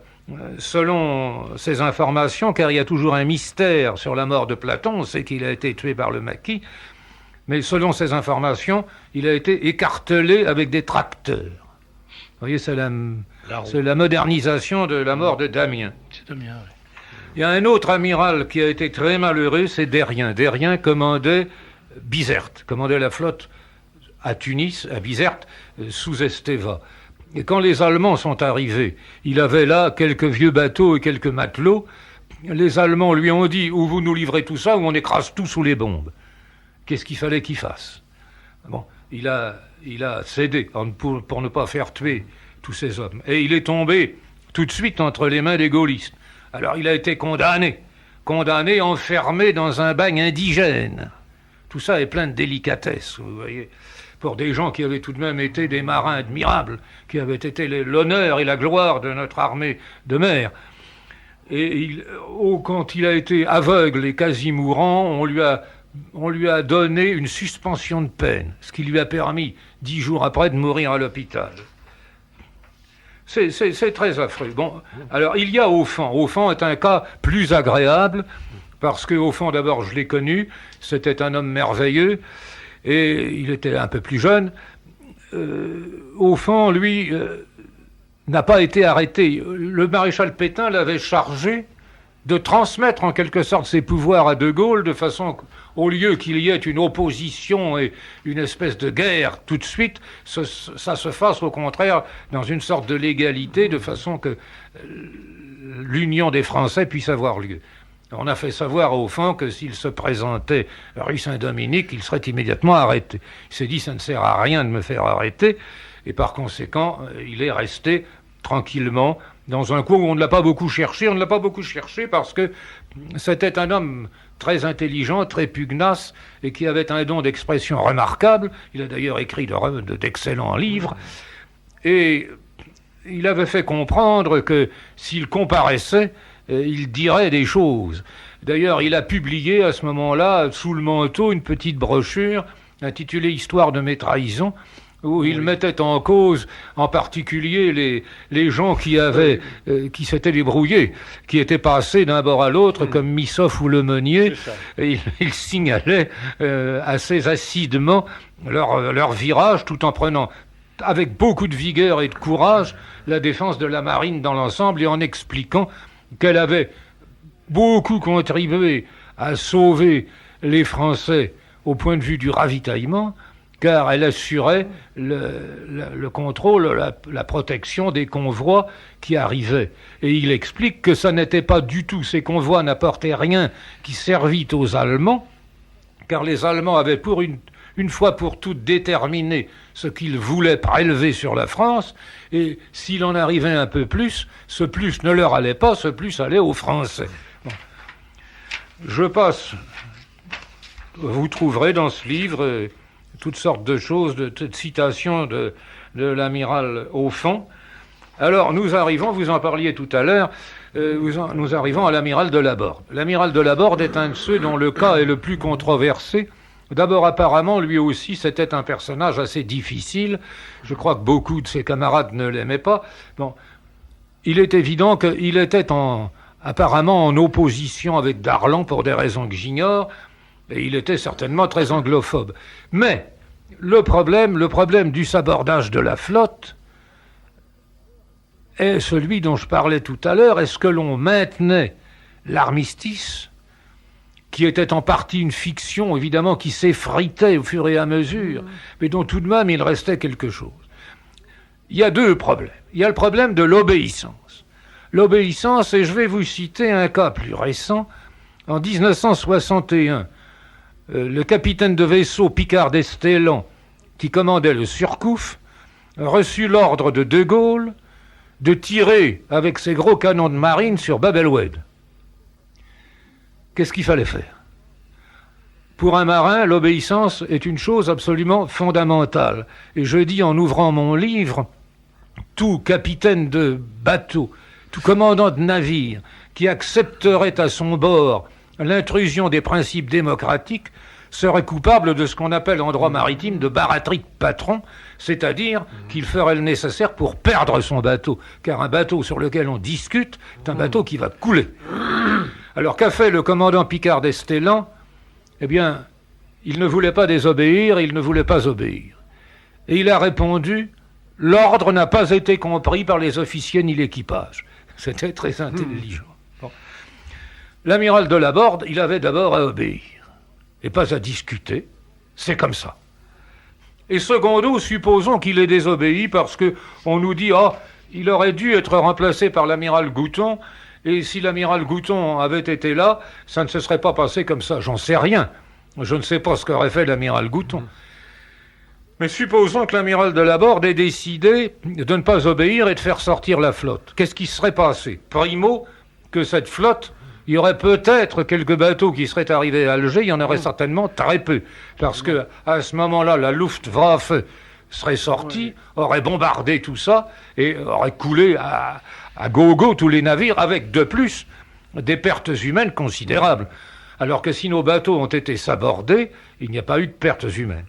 selon ces informations, car il y a toujours un mystère sur la mort de Platon, on sait qu'il a été tué par le maquis, mais selon ces informations, il a été écartelé avec des tracteurs. Vous voyez, c'est la modernisation de la mort de Damien. C'est Damien, oui. Il y a un autre amiral qui a été très malheureux, c'est Dérien. Dérien commandait Bizerte, commandait la flotte à Tunis, à Bizerte, sous Esteva. Et quand les Allemands sont arrivés, il avait là quelques vieux bateaux et quelques matelots. Les Allemands lui ont dit, ou vous nous livrez tout ça, ou on écrase tout sous les bombes. Qu'est-ce qu'il fallait qu'il fasse? Bon, il a cédé pour ne pas faire tuer tous ces hommes. Et il est tombé tout de suite entre les mains des gaullistes. Alors il a été condamné, enfermé dans un bagne indigène. Tout ça est plein de délicatesse, vous voyez, pour des gens qui avaient tout de même été des marins admirables, qui avaient été l'honneur et la gloire de notre armée de mer. Et quand il a été aveugle et quasi mourant, on lui a donné une suspension de peine, ce qui lui a permis, 10 jours après, de mourir à l'hôpital. C'est très affreux. Bon, alors il y a Aufan. Aufan est un cas plus agréable, parce que Aufan, d'abord, je l'ai connu, c'était un homme merveilleux, et il était un peu plus jeune. Aufan, lui, n'a pas été arrêté. Le maréchal Pétain l'avait chargé de transmettre en quelque sorte ses pouvoirs à De Gaulle, de façon qu'au lieu qu'il y ait une opposition et une espèce de guerre tout de suite, ça se fasse au contraire dans une sorte de légalité, de façon que l'union des Français puisse avoir lieu. On a fait savoir au fond que s'il se présentait rue Saint-Dominique, il serait immédiatement arrêté. Il s'est dit, ça ne sert à rien de me faire arrêter, et par conséquent, il est resté tranquillement dans un coin où on ne l'a pas beaucoup cherché. On ne l'a pas beaucoup cherché parce que c'était un homme très intelligent, très pugnace, et qui avait un don d'expression remarquable. Il a d'ailleurs écrit d'excellents livres. Et il avait fait comprendre que s'il comparaissait, il dirait des choses. D'ailleurs, il a publié à ce moment-là, sous le manteau, une petite brochure intitulée « Histoire de mes trahisons », où il mettait en cause, en particulier, les gens qui s'étaient débrouillés, qui étaient passés d'un bord à l'autre, comme Missoff ou Lemonnier. Et il signalait assez acidement leur virage, tout en prenant avec beaucoup de vigueur et de courage la défense de la marine dans l'ensemble, et en expliquant qu'elle avait beaucoup contribué à sauver les Français au point de vue du ravitaillement, car elle assurait le contrôle, la protection des convois qui arrivaient. Et il explique que ça n'était pas du tout, ces convois n'apportaient rien qui servit aux Allemands, car les Allemands avaient pour une fois pour toutes déterminé ce qu'ils voulaient prélever sur la France, et s'il en arrivait un peu plus, ce plus ne leur allait pas, ce plus allait aux Français. Bon. Je passe. Vous trouverez dans ce livre toutes sortes de choses, de citations de l'amiral Aufan. Alors, nous arrivons, vous en parliez tout à l'heure, nous arrivons à l'amiral de Laborde. L'amiral de Laborde est un de ceux dont le cas est le plus controversé. D'abord, apparemment, lui aussi, c'était un personnage assez difficile. Je crois que beaucoup de ses camarades ne l'aimaient pas. Bon, il est évident qu'il était apparemment en opposition avec Darlan pour des raisons que j'ignore, et il était certainement très anglophobe. Mais le problème du sabordage de la flotte est celui dont je parlais tout à l'heure. Est-ce que l'on maintenait l'armistice, qui était en partie une fiction, évidemment, qui s'effritait au fur et à mesure, mais dont tout de même il restait quelque chose? Il y a deux problèmes. Il y a le problème de l'obéissance. L'obéissance, et je vais vous citer un cas plus récent. En 1961, le capitaine de vaisseau Picard d'Estellan, qui commandait le Surcouf, reçut l'ordre de De Gaulle de tirer avec ses gros canons de marine sur Bab el-Oued. Qu'est-ce qu'il fallait faire? Pour un marin, l'obéissance est une chose absolument fondamentale. Et je dis en ouvrant mon livre, tout capitaine de bateau, tout commandant de navire qui accepterait à son bord l'intrusion des principes démocratiques serait coupable de ce qu'on appelle en droit maritime de baratterie de patron, c'est-à-dire qu'il ferait le nécessaire pour perdre son bateau, car un bateau sur lequel on discute est un bateau qui va couler. Alors qu'a fait le commandant Picard d'Estellan ? Eh bien, il ne voulait pas désobéir, il ne voulait pas obéir. Et il a répondu, l'ordre n'a pas été compris par les officiers ni l'équipage. C'était très intelligent. Bon. L'amiral de Laborde, il avait d'abord à obéir, et pas à discuter. C'est comme ça. Et secondo, supposons qu'il ait désobéi parce que on nous dit, il aurait dû être remplacé par l'amiral Gouton, et si l'amiral Gouton avait été là, ça ne se serait pas passé comme ça. J'en sais rien. Je ne sais pas ce qu'aurait fait l'amiral Gouton. Mais supposons que l'amiral de Laborde ait décidé de ne pas obéir et de faire sortir la flotte. Qu'est-ce qui serait passé ? Primo, que cette flotte, il y aurait peut-être quelques bateaux qui seraient arrivés à Alger, il y en aurait certainement très peu. Parce que à ce moment-là, la Luftwaffe serait sortie, aurait bombardé tout ça et aurait coulé à gogo tous les navires avec de plus des pertes humaines considérables. Alors que si nos bateaux ont été sabordés, il n'y a pas eu de pertes humaines.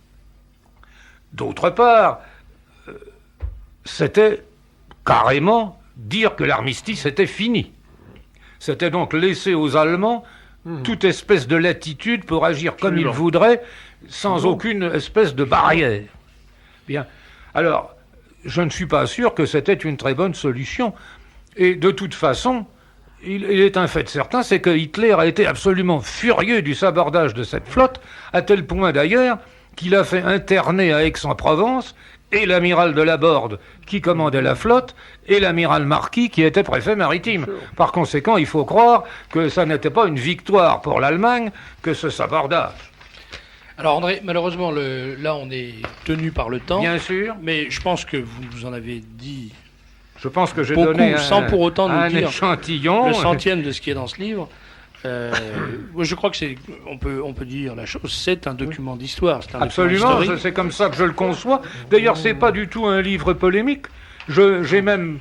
D'autre part, c'était carrément dire que l'armistice était fini. C'était donc laisser aux Allemands toute espèce de latitude pour agir comme ils voudraient, sans aucune espèce de barrière. Bien. Alors, je ne suis pas sûr que c'était une très bonne solution. Et de toute façon, il est un fait certain, c'est que Hitler a été absolument furieux du sabordage de cette flotte, à tel point d'ailleurs qu'il a fait interner à Aix-en-Provence et l'amiral de Laborde qui commandait la flotte et l'amiral Marquis qui était préfet maritime. Par conséquent, il faut croire que ça n'était pas une victoire pour l'Allemagne que ce sabordage. Alors André, malheureusement, là on est tenu par le temps. Bien sûr. Mais je pense que vous en avez dit Je pense que j'ai beaucoup, donné sans pour autant nous dire échantillon. Le centième de ce qui est dans ce livre. Je crois que on peut dire la chose, c'est un document d'histoire. C'est un Absolument, c'est comme ça que je le conçois. D'ailleurs, c'est pas du tout un livre polémique. J'ai même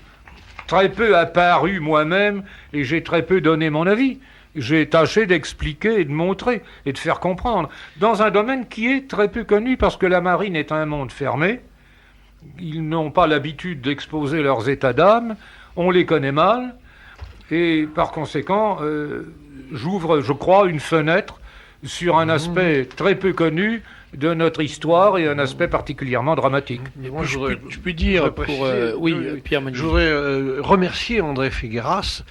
très peu apparu moi-même et j'ai très peu donné mon avis. J'ai tâché d'expliquer et de montrer et de faire comprendre dans un domaine qui est très peu connu parce que la marine est un monde fermé. Ils n'ont pas l'habitude d'exposer leurs états d'âme. On les connaît mal et par conséquent, j'ouvre, je crois, une fenêtre sur un aspect très peu connu de notre histoire et un aspect particulièrement dramatique. Et moi, je puis dire pour Pierre Meunier. Je voudrais remercier André Figueras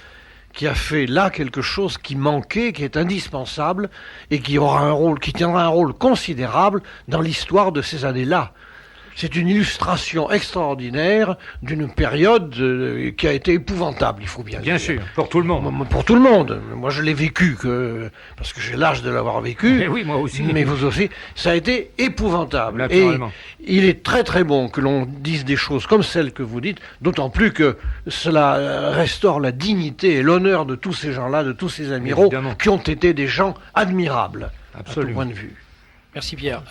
qui a fait là quelque chose qui manquait, qui est indispensable et qui tiendra un rôle considérable dans l'histoire de ces années-là. C'est une illustration extraordinaire d'une période qui a été épouvantable, il faut bien dire. Bien sûr, pour tout le monde. Pour tout le monde. Moi, je l'ai vécu parce que j'ai l'âge de l'avoir vécu. Mais oui, moi aussi. Mais vous aussi. Ça a été épouvantable. Naturellement. Et il est très très bon que l'on dise des choses comme celles que vous dites, d'autant plus que cela restaure la dignité et l'honneur de tous ces gens-là, de tous ces amiraux, évidemment, qui ont été des gens admirables. Absolument. À tout point de vue. Merci Pierre.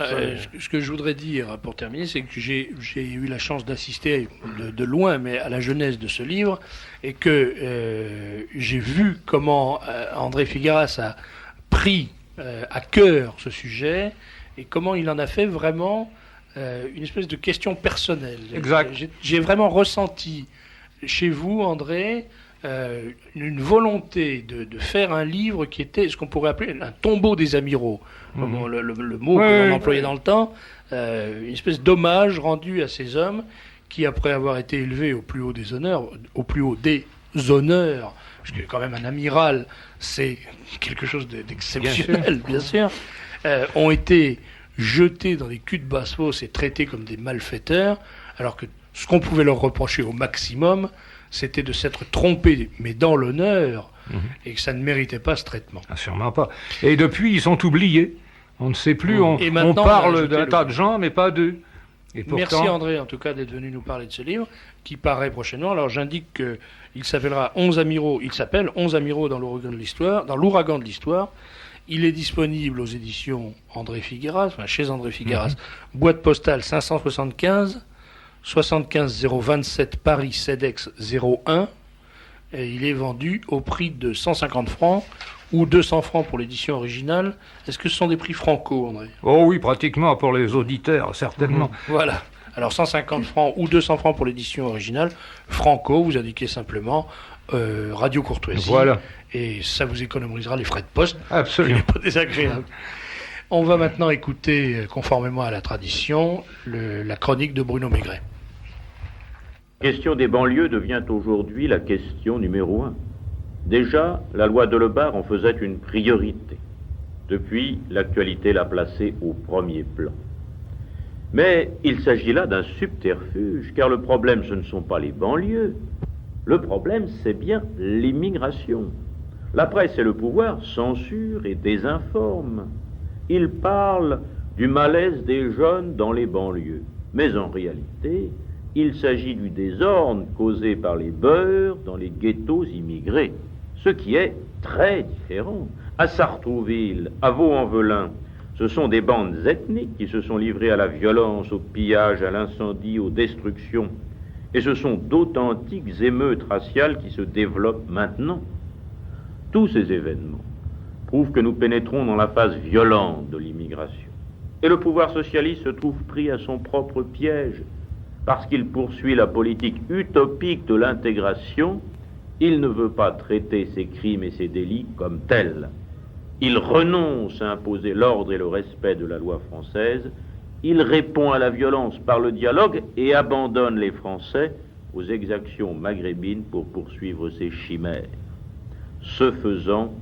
Ce que je voudrais dire pour terminer, c'est que j'ai eu la chance d'assister de loin, mais à la genèse de ce livre, et que j'ai vu comment André Figueras a pris à cœur ce sujet et comment il en a fait vraiment une espèce de question personnelle. Exact. J'ai vraiment ressenti chez vous, André, une volonté de faire un livre qui était ce qu'on pourrait appeler un tombeau des amiraux. Le mot que l'on employait dans le temps, une espèce d'hommage rendu à ces hommes qui, après avoir été élevés au plus haut des honneurs, parce que quand même un amiral, c'est quelque chose d'exceptionnel, bien sûr, ont été jetés dans des culs de basse-fosse et traités comme des malfaiteurs, alors que ce qu'on pouvait leur reprocher au maximum, c'était de s'être trompés, mais dans l'honneur, et que ça ne méritait pas ce traitement. Ah, sûrement pas. Et depuis, ils sont oubliés. On ne sait plus, on parle d'un tas de gens, mais pas d'eux. Et pourtant... Merci André, en tout cas, d'être venu nous parler de ce livre, qui paraît prochainement. Alors j'indique qu'il s'appellera 11 amiraux, il s'appelle 11 amiraux dans l'ouragan de l'histoire. Il est disponible aux éditions André Figueras, chez André Figueras, boîte postale 575, 75 027 Paris CEDEX 01, et il est vendu au prix de 150 francs ou 200 francs pour l'édition originale. Est-ce que ce sont des prix franco, André ? Oh oui, pratiquement pour les auditeurs, certainement. Voilà. Alors 150 francs ou 200 francs pour l'édition originale. Franco, vous indiquez simplement Radio Courtoisie. Voilà. Et ça vous économisera les frais de poste. Absolument. Ce qui n'est pas désagréable. On va maintenant écouter, conformément à la tradition, la chronique de Bruno Maigret. La question des banlieues devient aujourd'hui la question numéro 1. Déjà, la loi Delebarre en faisait une priorité. Depuis, l'actualité l'a placée au premier plan. Mais il s'agit là d'un subterfuge, car le problème, ce ne sont pas les banlieues. Le problème, c'est bien l'immigration. La presse et le pouvoir censurent et désinforment. Ils parlent du malaise des jeunes dans les banlieues. Mais en réalité, il s'agit du désordre causé par les beurs dans les ghettos immigrés. Ce qui est très différent. À Sartrouville, à Vaux-en-Velin, ce sont des bandes ethniques qui se sont livrées à la violence, au pillage, à l'incendie, aux destructions. Et ce sont d'authentiques émeutes raciales qui se développent maintenant. Tous ces événements prouvent que nous pénétrons dans la phase violente de l'immigration. Et le pouvoir socialiste se trouve pris à son propre piège. Parce qu'il poursuit la politique utopique de l'intégration, il ne veut pas traiter ses crimes et ses délits comme tels. Il renonce à imposer l'ordre et le respect de la loi française. Il répond à la violence par le dialogue et abandonne les Français aux exactions maghrébines pour poursuivre ses chimères. Ce faisant,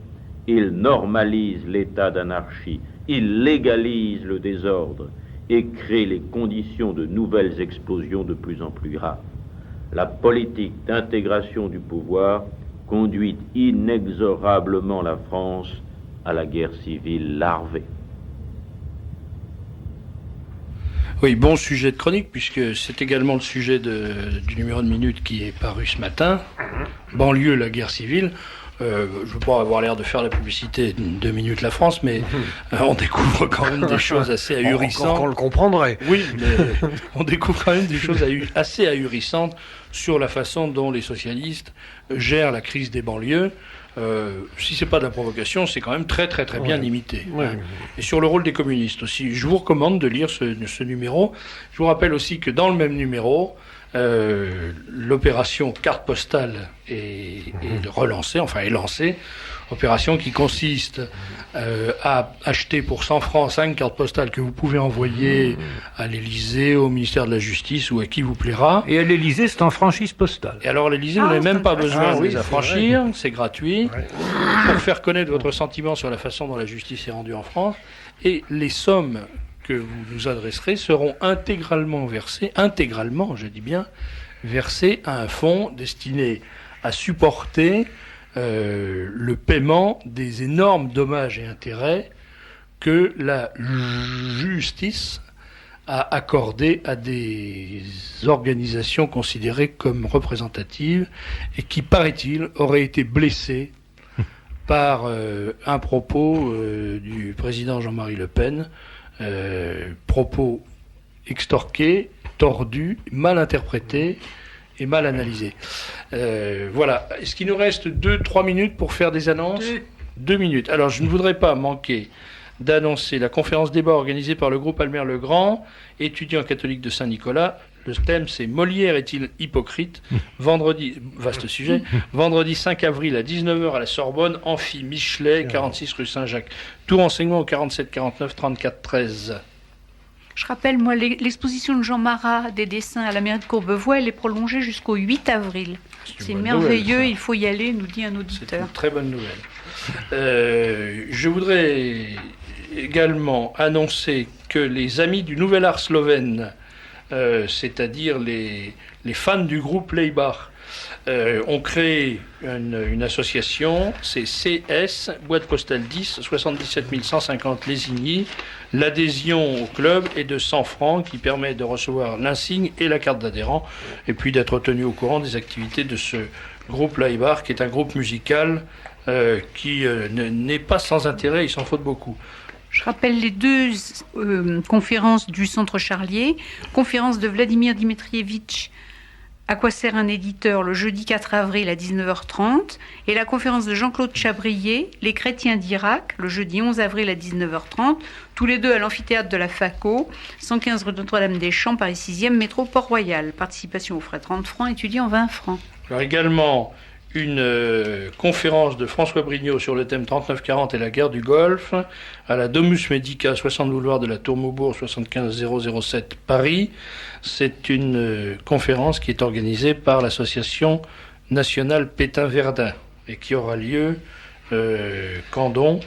il normalise l'état d'anarchie, il légalise le désordre et crée les conditions de nouvelles explosions de plus en plus graves. La politique d'intégration du pouvoir conduit inexorablement la France à la guerre civile larvée. Oui, bon sujet de chronique, puisque c'est également le sujet du numéro de Minute qui est paru ce matin. Banlieue, la guerre civile. Je ne veux pas avoir l'air de faire la publicité de Minute la France, mais on découvre quand même des choses assez ahurissantes. Encore qu'on le comprendrait. Oui, mais on découvre quand même des choses assez ahurissantes sur la façon dont les socialistes gèrent la crise des banlieues. Si c'est pas de la provocation, c'est quand même très très très bien limité. Ouais. Et sur le rôle des communistes aussi. Je vous recommande de lire ce numéro. Je vous rappelle aussi que dans le même numéro, l'opération carte postale est relancée, enfin est lancée. Opération qui consiste à acheter pour 100 francs 5 cartes postales que vous pouvez envoyer à l'Élysée, au ministère de la Justice ou à qui vous plaira. Et à l'Élysée, c'est en franchise postale. Et alors l'Élysée, vous n'avez même pas besoin de les c'est affranchir, c'est gratuit, pour faire connaître votre sentiment sur la façon dont la justice est rendue en France. Et les sommes que vous nous adresserez seront intégralement versées, je dis bien, versées à un fonds destiné à supporter le paiement des énormes dommages et intérêts que la justice a accordés à des organisations considérées comme représentatives et qui, paraît-il, auraient été blessées par un propos du président Jean-Marie Le Pen, propos extorqués, tordus, mal interprétés et mal analysé. Voilà. Est-ce qu'il nous reste 2-3 minutes pour faire des annonces ? 2 minutes. Alors, je ne voudrais pas manquer d'annoncer la conférence débat organisée par le groupe Almer-le-Grand, étudiant catholique de Saint-Nicolas. Le thème, c'est Molière est-il hypocrite ? Vendredi, vaste sujet, vendredi 5 avril à 19h à la Sorbonne, Amphi Michelet, 46 rue Saint-Jacques. Tout renseignement au 47 49 34 13. Je rappelle, moi, l'exposition de Jean Marat des dessins à la mairie de Courbevoie, elle est prolongée jusqu'au 8 avril. C'est merveilleux, il faut y aller, nous dit un auditeur. C'est une très bonne nouvelle. Je voudrais également annoncer que les amis du Nouvel Art slovène, c'est-à-dire les fans du groupe Leibach, ont créé une association, c'est CS, boîte postale 10, 77 150 Lésigny. L'adhésion au club est de 100 francs qui permet de recevoir l'insigne et la carte d'adhérent et puis d'être tenu au courant des activités de ce groupe Leibach qui est un groupe musical qui n'est pas sans intérêt, il s'en faut beaucoup. Je rappelle les 2 conférences du Centre Charlier, conférence de Vladimir Dmitrievitch À quoi sert un éditeur le jeudi 4 avril à 19h30 et la conférence de Jean-Claude Chabrier, Les chrétiens d'Irak, le jeudi 11 avril à 19h30, tous les deux à l'amphithéâtre de la FACO, 115 rue Notre-Dame-des-Champs, Paris 6e, métro Port-Royal. Participation aux frais 30 francs, étudiants 20 francs. Alors également une conférence de François Brignot sur le thème 39-40 et la guerre du Golfe à la Domus Medica, 60 boulevard de la Tour Maubourg, 75 007 Paris. C'est une conférence qui est organisée par l'association nationale Pétain-Verdun et qui aura lieu quand donc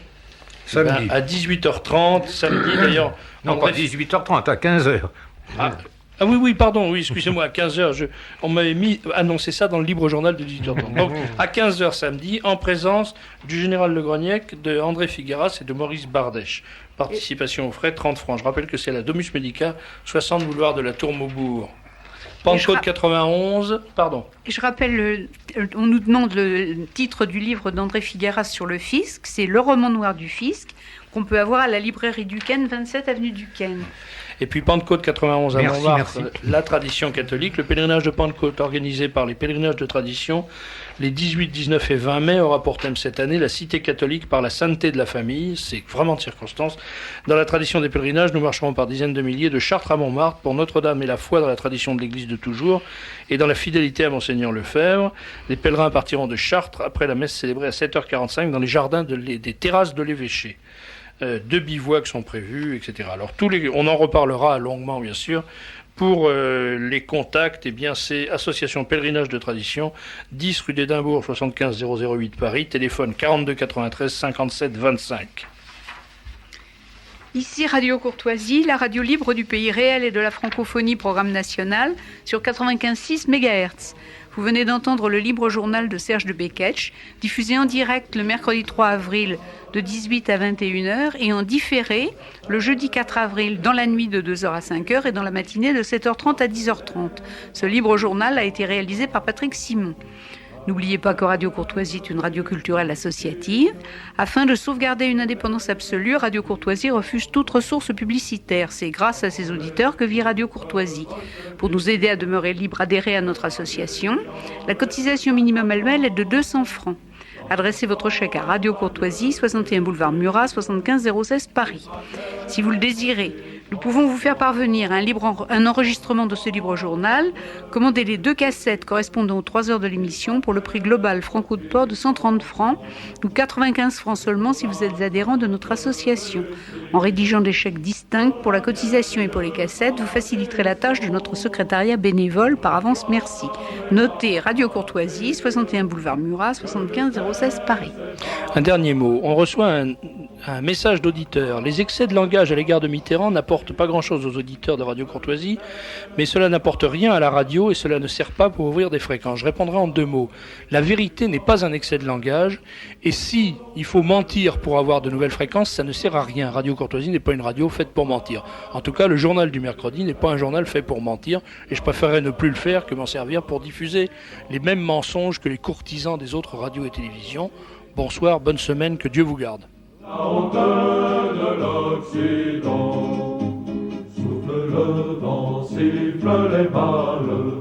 Samedi. À 18h30, samedi d'ailleurs. Non, pas 18h30, à 15h. Ah oui, pardon, oui, excusez-moi, à 15h, on m'avait annoncé ça dans le libre journal de 18h30. Donc, à 15h samedi, en présence du général Le Grognec, de André Figueras et de Maurice Bardèche. Participation aux frais, 30 francs. Je rappelle que c'est la Domus Medica, 60 boulevard de la Tour Maubourg. Pentecôte 91, pardon. Et je rappelle, on nous demande le titre du livre d'André Figueras sur le fisc, c'est Le roman noir du fisc, qu'on peut avoir à la librairie Duquesne, 27 avenue Duquesne. Et puis Pentecôte 91 à Montmartre, merci. la tradition catholique. Le pèlerinage de Pentecôte organisé par les pèlerinages de tradition les 18, 19 et 20 mai aura pour thème cette année la cité catholique par la sainteté de la famille. C'est vraiment de circonstance. Dans la tradition des pèlerinages, nous marcherons par dizaines de milliers de Chartres à Montmartre pour Notre-Dame et la foi dans la tradition de l'Église de toujours et dans la fidélité à Monseigneur Lefebvre. Les pèlerins partiront de Chartres après la messe célébrée à 7h45 dans les jardins des terrasses de l'évêché. 2 bivouacs sont prévus, etc. Alors on en reparlera longuement, bien sûr. Pour les contacts, eh bien, c'est Association Pèlerinage de Tradition, 10 rue d'Édimbourg, 75 008 Paris, téléphone 42 93 57 25. Ici Radio Courtoisie, la radio libre du pays réel et de la francophonie, programme national, sur 95,6 MHz. Vous venez d'entendre le libre journal de Serge de Beketch, diffusé en direct le mercredi 3 avril de 18 à 21h et en différé le jeudi 4 avril dans la nuit de 2h à 5h et dans la matinée de 7h30 à 10h30. Ce libre journal a été réalisé par Patrick Simon. N'oubliez pas que Radio Courtoisie est une radio culturelle associative. Afin de sauvegarder une indépendance absolue, Radio Courtoisie refuse toute ressource publicitaire. C'est grâce à ses auditeurs que vit Radio Courtoisie. Pour nous aider à demeurer libre, adhérez à notre association. La cotisation minimum annuelle est de 200 francs. Adressez votre chèque à Radio Courtoisie, 61 boulevard Murat, 75 016 Paris. Si vous le désirez, nous pouvons vous faire parvenir un enregistrement de ce libre journal. Commandez les 2 cassettes correspondant aux 3 heures de l'émission pour le prix global franco de port de 130 francs ou 95 francs seulement si vous êtes adhérent de notre association. En rédigeant des chèques distincts pour la cotisation et pour les cassettes, vous faciliterez la tâche de notre secrétariat bénévole. Par avance, merci. Notez Radio Courtoisie, 61 boulevard Murat, 75 016 Paris. Un dernier mot. On reçoit un message d'auditeur. Les excès de langage à l'égard de Mitterrand n'apportent pas grand-chose aux auditeurs de Radio Courtoisie, mais cela n'apporte rien à la radio et cela ne sert pas pour ouvrir des fréquences. Je répondrai en 2 mots. La vérité n'est pas un excès de langage, et si il faut mentir pour avoir de nouvelles fréquences, ça ne sert à rien. Radio Courtoisie n'est pas une radio faite pour mentir. En tout cas, le journal du mercredi n'est pas un journal fait pour mentir, et je préférerais ne plus le faire que m'en servir pour diffuser les mêmes mensonges que les courtisans des autres radios et télévisions. Bonsoir, bonne semaine, que Dieu vous garde. La honte de l'Occident, souffle le vent, siffle les balles.